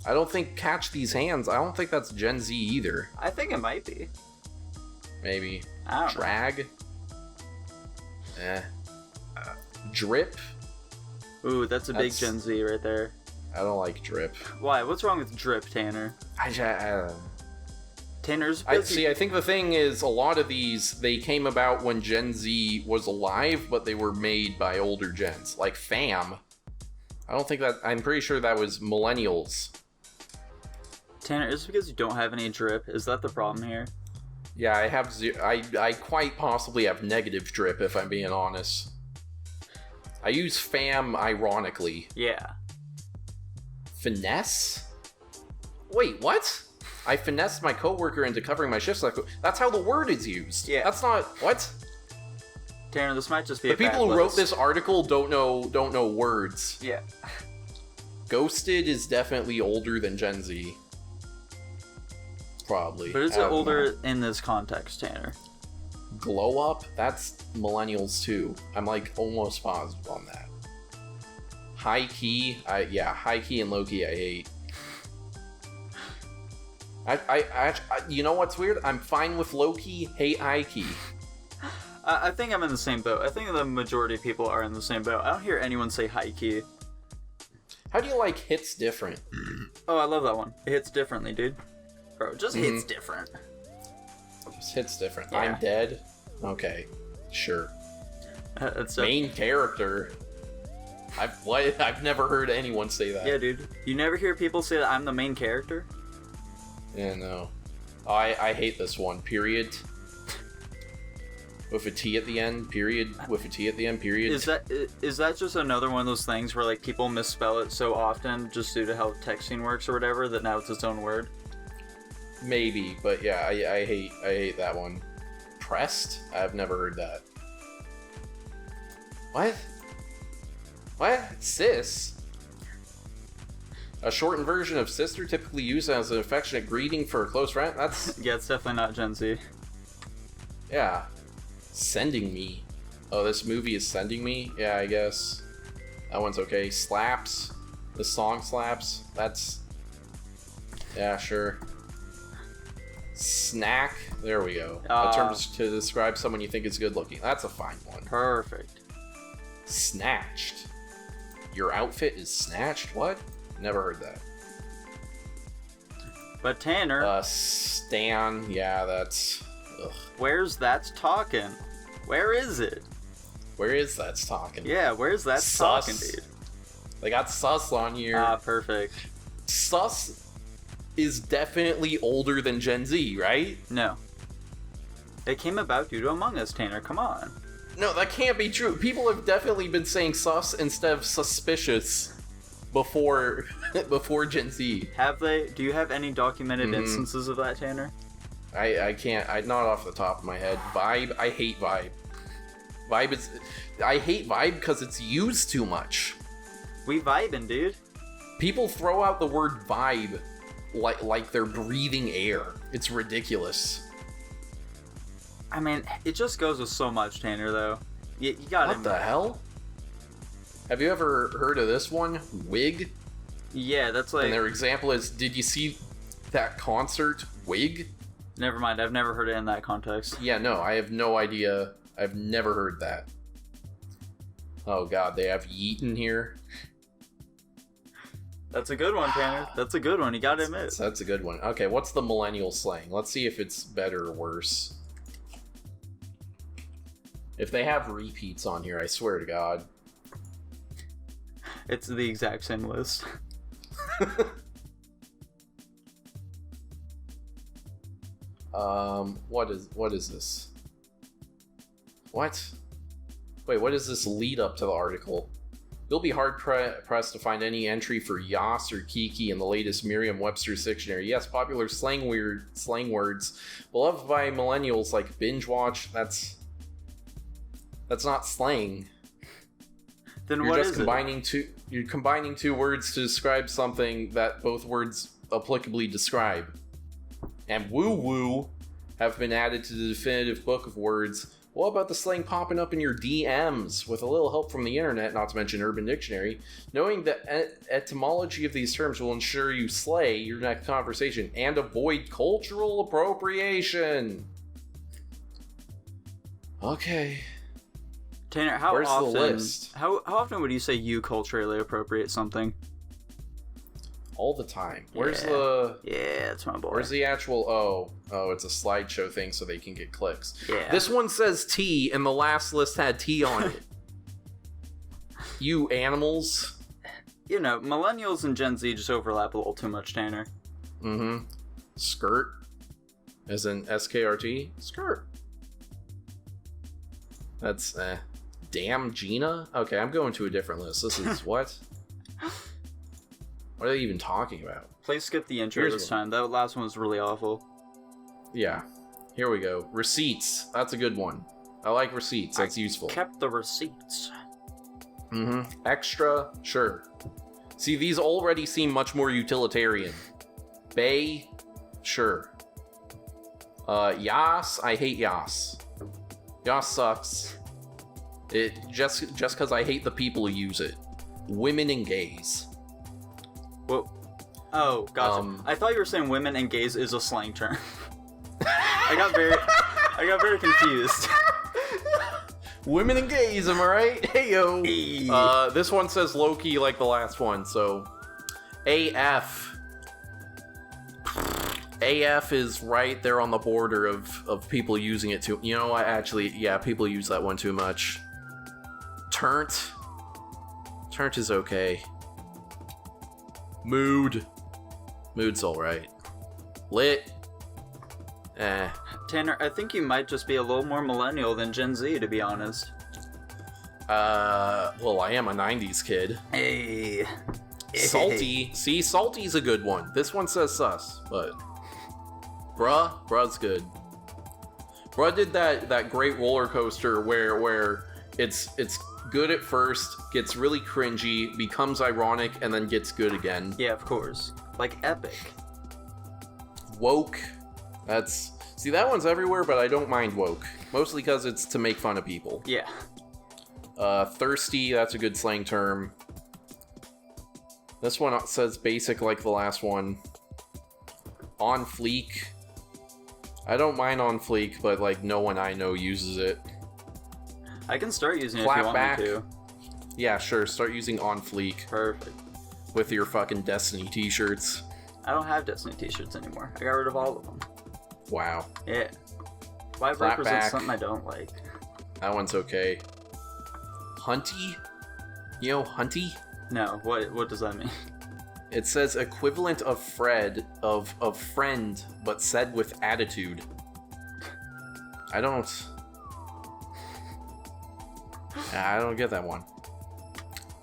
I don't think catch these hands. I don't think that's Gen Z either.
I think it might be.
Maybe.
I don't
Drag. Drip.
Ooh, that's a big Gen Z right there.
I don't like drip.
Why? What's wrong with drip, Tanner? Tanner's busy.
I think the thing is, a lot of these, they came about when Gen Z was alive, but they were made by older gens. Like fam. I'm pretty sure that was millennials.
Tanner, is it because you don't have any drip? Is that the problem here?
Yeah, I have I quite possibly have negative drip, if I'm being honest. I use fam ironically.
Yeah.
Finesse? Wait, what? I finessed my coworker into covering my shift cycle. That's how the word is used.
Yeah.
That's not what?
Tanner, this might just be
the people who wrote this article don't know words.
Yeah.
Ghosted is definitely older than Gen Z. Probably.
But is it older in this context, Tanner?
Glow up? That's millennials too. I'm like almost positive on that. High key? High key and low key I hate. I you know what's weird? I'm fine with low key, hate high key.
I think I'm in the same boat. I think the majority of people are in the same boat. I don't hear anyone say high key.
How do you like hits different?
Oh, I love that one. It hits differently, dude. Bro, it just hits different.
Just hits different.
Yeah.
I'm dead? Okay. Sure.
That's
main character. I've never heard anyone say that.
Yeah, dude. You never hear people say that I'm the main character?
Yeah, no. I hate this one. Period. With a T at the end. Period. With a T at the end. Period.
Is that just another one of those things where like people misspell it so often just due to how texting works or whatever that now it's its own word?
Maybe, but yeah, I hate that one. Pressed? I've never heard that. What? Sis? A shortened version of sister, typically used as an affectionate greeting for a close friend? That's...
Yeah, it's definitely not Gen Z.
Yeah. Sending me. Oh, this movie is sending me? Yeah, I guess. That one's okay. Slaps. The song slaps. That's... Yeah, sure. Snack. There we go. A term to describe someone you think is good looking. That's a fine one.
Perfect.
Snatched. Your outfit is snatched? What? Never heard that.
But Tanner...
Stan. Yeah, that's... Ugh.
Where's That's Talking? Where is it?
Where is That's Talking?
Yeah, where's That's Talking, dude?
They got sus on here.
Perfect.
Sus is definitely older than Gen Z, right?
No. It came about due to Among Us, Tanner. Come on.
No, that can't be true. People have definitely been saying sus instead of suspicious before Gen Z.
Have they? Do you have any documented instances of that, Tanner?
I can't. Not off the top of my head. Vibe. I hate Vibe. Vibe is... I hate Vibe because it's used too much.
We vibing, dude.
People throw out the word vibe like they're breathing air. It's ridiculous.
I mean, it just goes with so much, Tanner, though. You gotta...
What the hell? Have you ever heard of this one? Wig?
Yeah, that's like...
And their example is, did you see that concert, Wig?
Never mind, I've never heard it in that context.
Yeah, no, I have no idea. I've never heard that. Oh god, they have yeet in here.
That's a good one, Tanner. That's a good one, you gotta admit.
That's a good one. Okay, what's the millennial slang? Let's see if it's better or worse. If they have repeats on here, I swear to god.
It's the exact same list.
What is this? What? Wait, what is this lead up to the article? You'll be hard pressed to find any entry for yas or kiki in the latest Merriam-Webster's dictionary. Yes, popular slang words beloved by millennials like binge watch. That's not slang.
Then
You're
what
just
is
combining
it?
You're combining two words to describe something that both words applicably describe. And woo-woo have been added to the definitive book of words What about the slang popping up in your DMs? With a little help from the internet, not to mention Urban Dictionary, knowing the etymology of these terms will ensure you slay your next conversation and avoid cultural appropriation. Okay.
Tanner, how
Where's
often?
the list?
How often would you say you culturally appropriate something?
All the time. Where's
Yeah, that's my boy.
Where's the actual... Oh, it's a slideshow thing so they can get clicks.
Yeah.
This one says T, and the last list had T on it. You animals.
You know, millennials and Gen Z just overlap a little too much, Tanner.
Mm-hmm. Skirt. As in SKRT. Skirt. That's, Damn Gina? Okay, I'm going to a different list. This is what? What are they even talking about?
Please skip the intro this time. That last one was really awful.
Yeah. Here we go. Receipts. That's a good one. I like receipts. That's useful.
Kept the receipts.
Mm-hmm. Extra. Sure. See, these already seem much more utilitarian. Bay. Sure. Yas. I hate Yas. Yas sucks. It just because I hate the people who use it. Women and gays.
Whoa. Oh, gotcha. I thought you were saying women and gays is a slang term. I got very confused.
Women and gays, am I right? Heyo.
Hey.
This one says low-key like the last one, so AF. AF is right there on the border of people using it too. You know what? Actually, yeah, people use that one too much. Turnt. Turnt is okay. Mood. Mood's alright. Lit.
Tanner, I think you might just be a little more millennial than Gen Z, to be honest.
Well, I am a 90s kid.
Hey.
Salty. See, salty's a good one. This one says sus, but... Bruh's good. Bruh did that great roller coaster where it's good at first, gets really cringy, becomes ironic, and then gets good again.
Yeah, of course. Like epic.
Woke. See, that one's everywhere, but I don't mind woke. Mostly because it's to make fun of people.
Yeah.
Thirsty, that's a good slang term. This one says basic like the last one. On fleek. I don't mind on fleek, but like no one I know uses it.
I can start using it
Clap
if you want
back.
me to.
Yeah, sure. Start using on fleek.
Perfect.
With your fucking Destiny t-shirts.
I don't have Destiny t-shirts anymore. I got rid of all of them.
Wow.
Yeah. Why
Clap
represents
back.
something I don't like?
That one's okay. Hunty? You know Hunty?
No, what does that mean?
It says equivalent of of friend, but said with attitude. I don't get that one.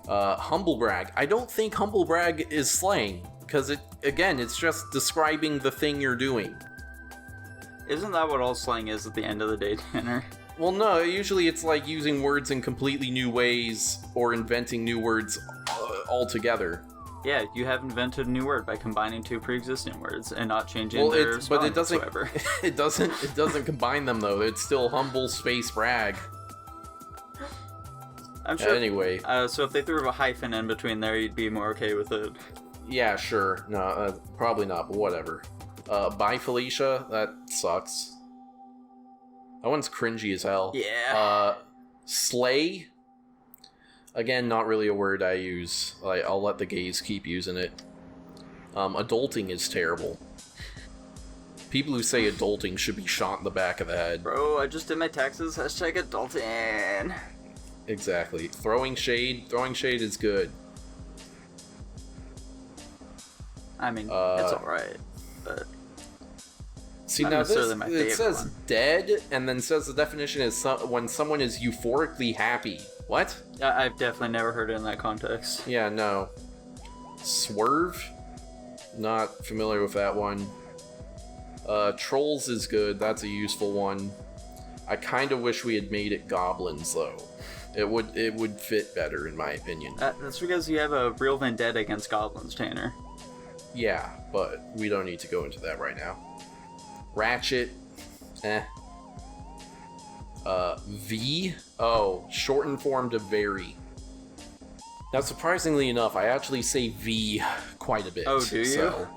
Humble brag. I don't think humble brag is slang, because it's just describing the thing you're doing.
Isn't that what all slang is at the end of the day, Tanner?
Well, no, usually it's like using words in completely new ways or inventing new words altogether.
Yeah, you have invented a new word by combining two pre-existing words and not changing their spelling
but it doesn't.
whatsoever.
It doesn't combine them though. It's still humble space brag.
I'm sure.
Anyway.
So if they threw a hyphen in between there, you'd be more okay with it.
Yeah, sure. No, probably not, but whatever. Bye Felicia. That sucks. That one's cringy as hell.
Yeah.
Slay. Again, not really a word I use. I'll let the gays keep using it. Adulting is terrible. People who say adulting should be shot in the back of the head.
Bro, I just did my taxes. Hashtag adulting.
Exactly. Throwing shade is good.
I mean, it's alright, but...
See,
not
now
necessarily my
it
favorite
says
one.
dead, and then says the definition is when someone is euphorically happy. What?
I've definitely never heard it in that context.
Yeah, no. Swerve? Not familiar with that one. Trolls is good. That's a useful one. I kind of wish we had made it goblins, though. It would fit better, in my opinion.
That's because you have a real vendetta against goblins, Tanner.
Yeah, but we don't need to go into that right now. Ratchet. V? Oh, shortened form to very. Now, surprisingly enough, I actually say V quite a bit.
Oh, do you?
So,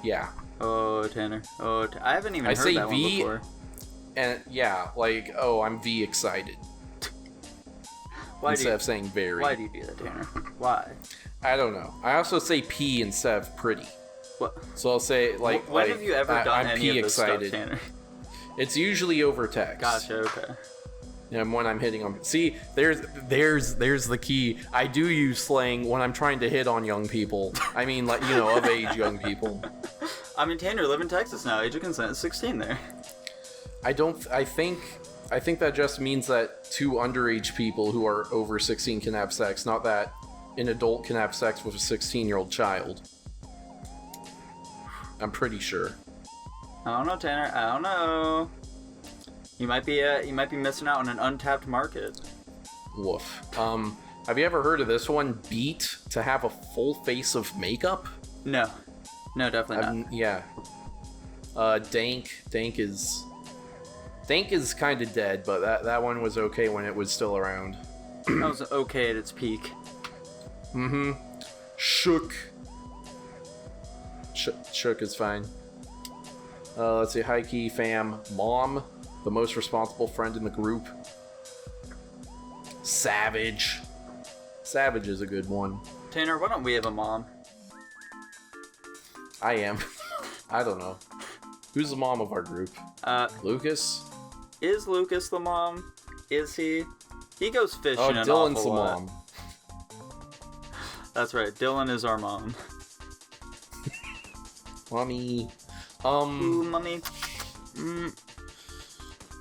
yeah.
Oh, Tanner. Oh, I haven't even heard that one before.
And yeah, like, oh, I'm V excited. Instead of saying very.
Why do you do that, Tanner? Why?
I don't know. I also say P instead of pretty.
What?
So I'll say, like,
when have you ever done
I'm
any
P
of this
excited.
stuff, Tanner?
It's usually over text.
Gotcha, okay.
And when I'm hitting on, see, there's the key. I do use slang when I'm trying to hit on young people. I mean, like, you know, of age young people.
I mean, Tanner, live in Texas now. Age of consent is 16 there.
I think that just means that two underage people who are over 16 can have sex, not that an adult can have sex with a 16-year-old child. I'm pretty sure.
I don't know, Tanner. I don't know. You might be missing out on an untapped market.
Woof. Have you ever heard of this one? Beat to have a full face of makeup?
No, definitely not.
Yeah. Dank is kind of dead, but that one was okay when it was still around.
That was okay at its peak.
Mm-hmm. Shook. Shook is fine. Let's see. High key fam. Mom. The most responsible friend in the group. Savage. Savage is a good one.
Tanner, why don't we have a mom?
I am. I don't know. Who's the mom of our group? Lucas?
Is Lucas the mom? Is he? He goes fishing an
Dylan's
awful
the
lot.
mom.
That's right. Dylan is our mom.
Mommy.
Ooh, mommy.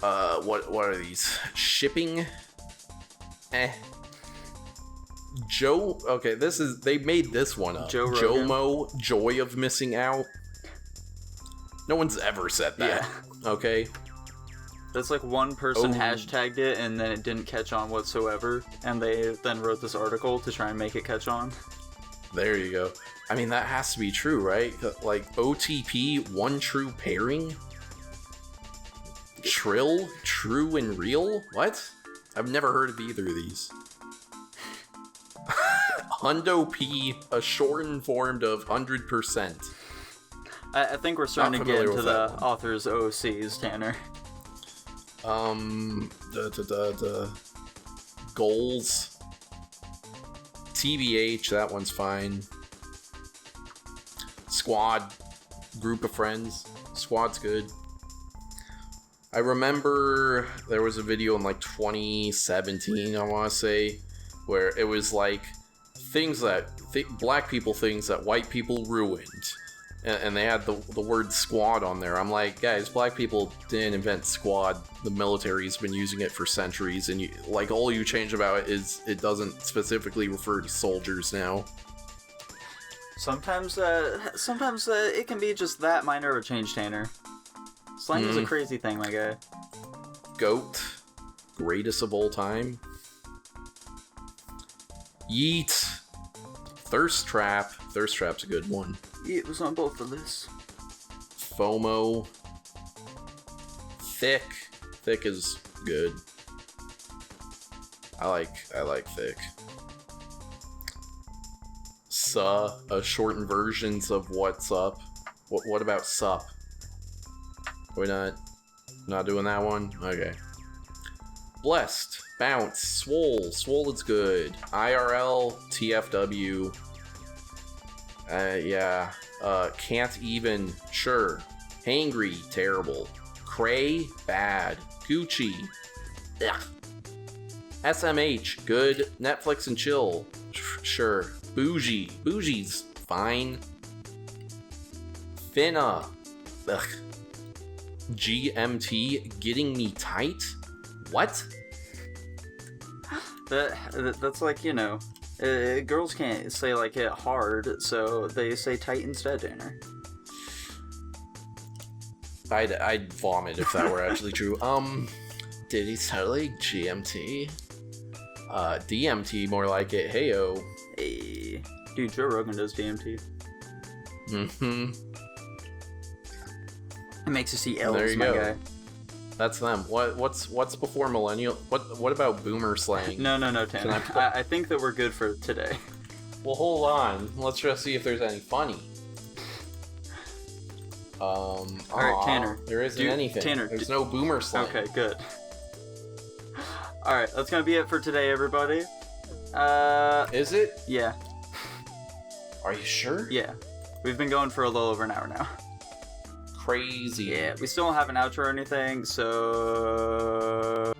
What are these? Shipping? Joe? Okay, they made this one up.
Joe Rogan.
Jomo, joy of missing out. No one's ever said that. Yeah. Okay?
That's like one person hashtagged it and then it didn't catch on whatsoever, and they then wrote this article to try and make it catch on.
There you go. I mean, that has to be true, right? Like, OTP, one true pairing? Trill, true and real? What? I've never heard of either of these. Hundo P, a shortened form of 100%.
I think we're starting to get into the author's OCs, Tanner.
Goals. TBH, that one's fine. Squad, group of friends. Squad's good. I remember there was a video in like 2017, I want to say, where it was like things that black people things that white people ruined. And they had the word squad on there. I'm like, guys, black people didn't invent squad. The military's been using it for centuries, and all you change about it is it doesn't specifically refer to soldiers now.
Sometimes it can be just that minor of a change, Tanner. Slang is a crazy thing, my guy.
Goat, greatest of all time. Yeet, thirst trap. Thirst trap's a good one.
It was on both of this.
FOMO. Thick. Thick is good. I like thick. Shortened versions of what's up. What about sup? We're not doing that one? Okay. Blessed. Bounce. Swole. Swole is good. IRL. TFW. Yeah. Can't even. Sure. Hangry. Terrible. Cray. Bad. Gucci. Ugh. SMH. Good. Netflix and chill. Sure. Bougie. Bougie's fine. Finna. Ugh. GMT. Getting me tight? What?
That's like, you know, girls can't say like it hard, so they say tight instead, Tanner.
I'd vomit if that were actually true. Did he sound like GMT? DMT, more like it. Heyo.
Hey. Dude, Joe Rogan does DMT.
Mm-hmm.
It makes you see L's,
there you
my
go.
guy.
That's them. What's before millennial? What about boomer slang?
No, Tanner. I think that we're good for today.
Well, hold on. Let's just see if there's any funny. All
right, Tanner.
There isn't anything.
Tanner,
there's no boomer slang.
Okay, good. All right, that's gonna be it for today, everybody.
Is it?
Yeah.
Are you sure?
Yeah. We've been going for a little over an hour now.
Crazy.
Yeah, we still don't have an outro or anything, so...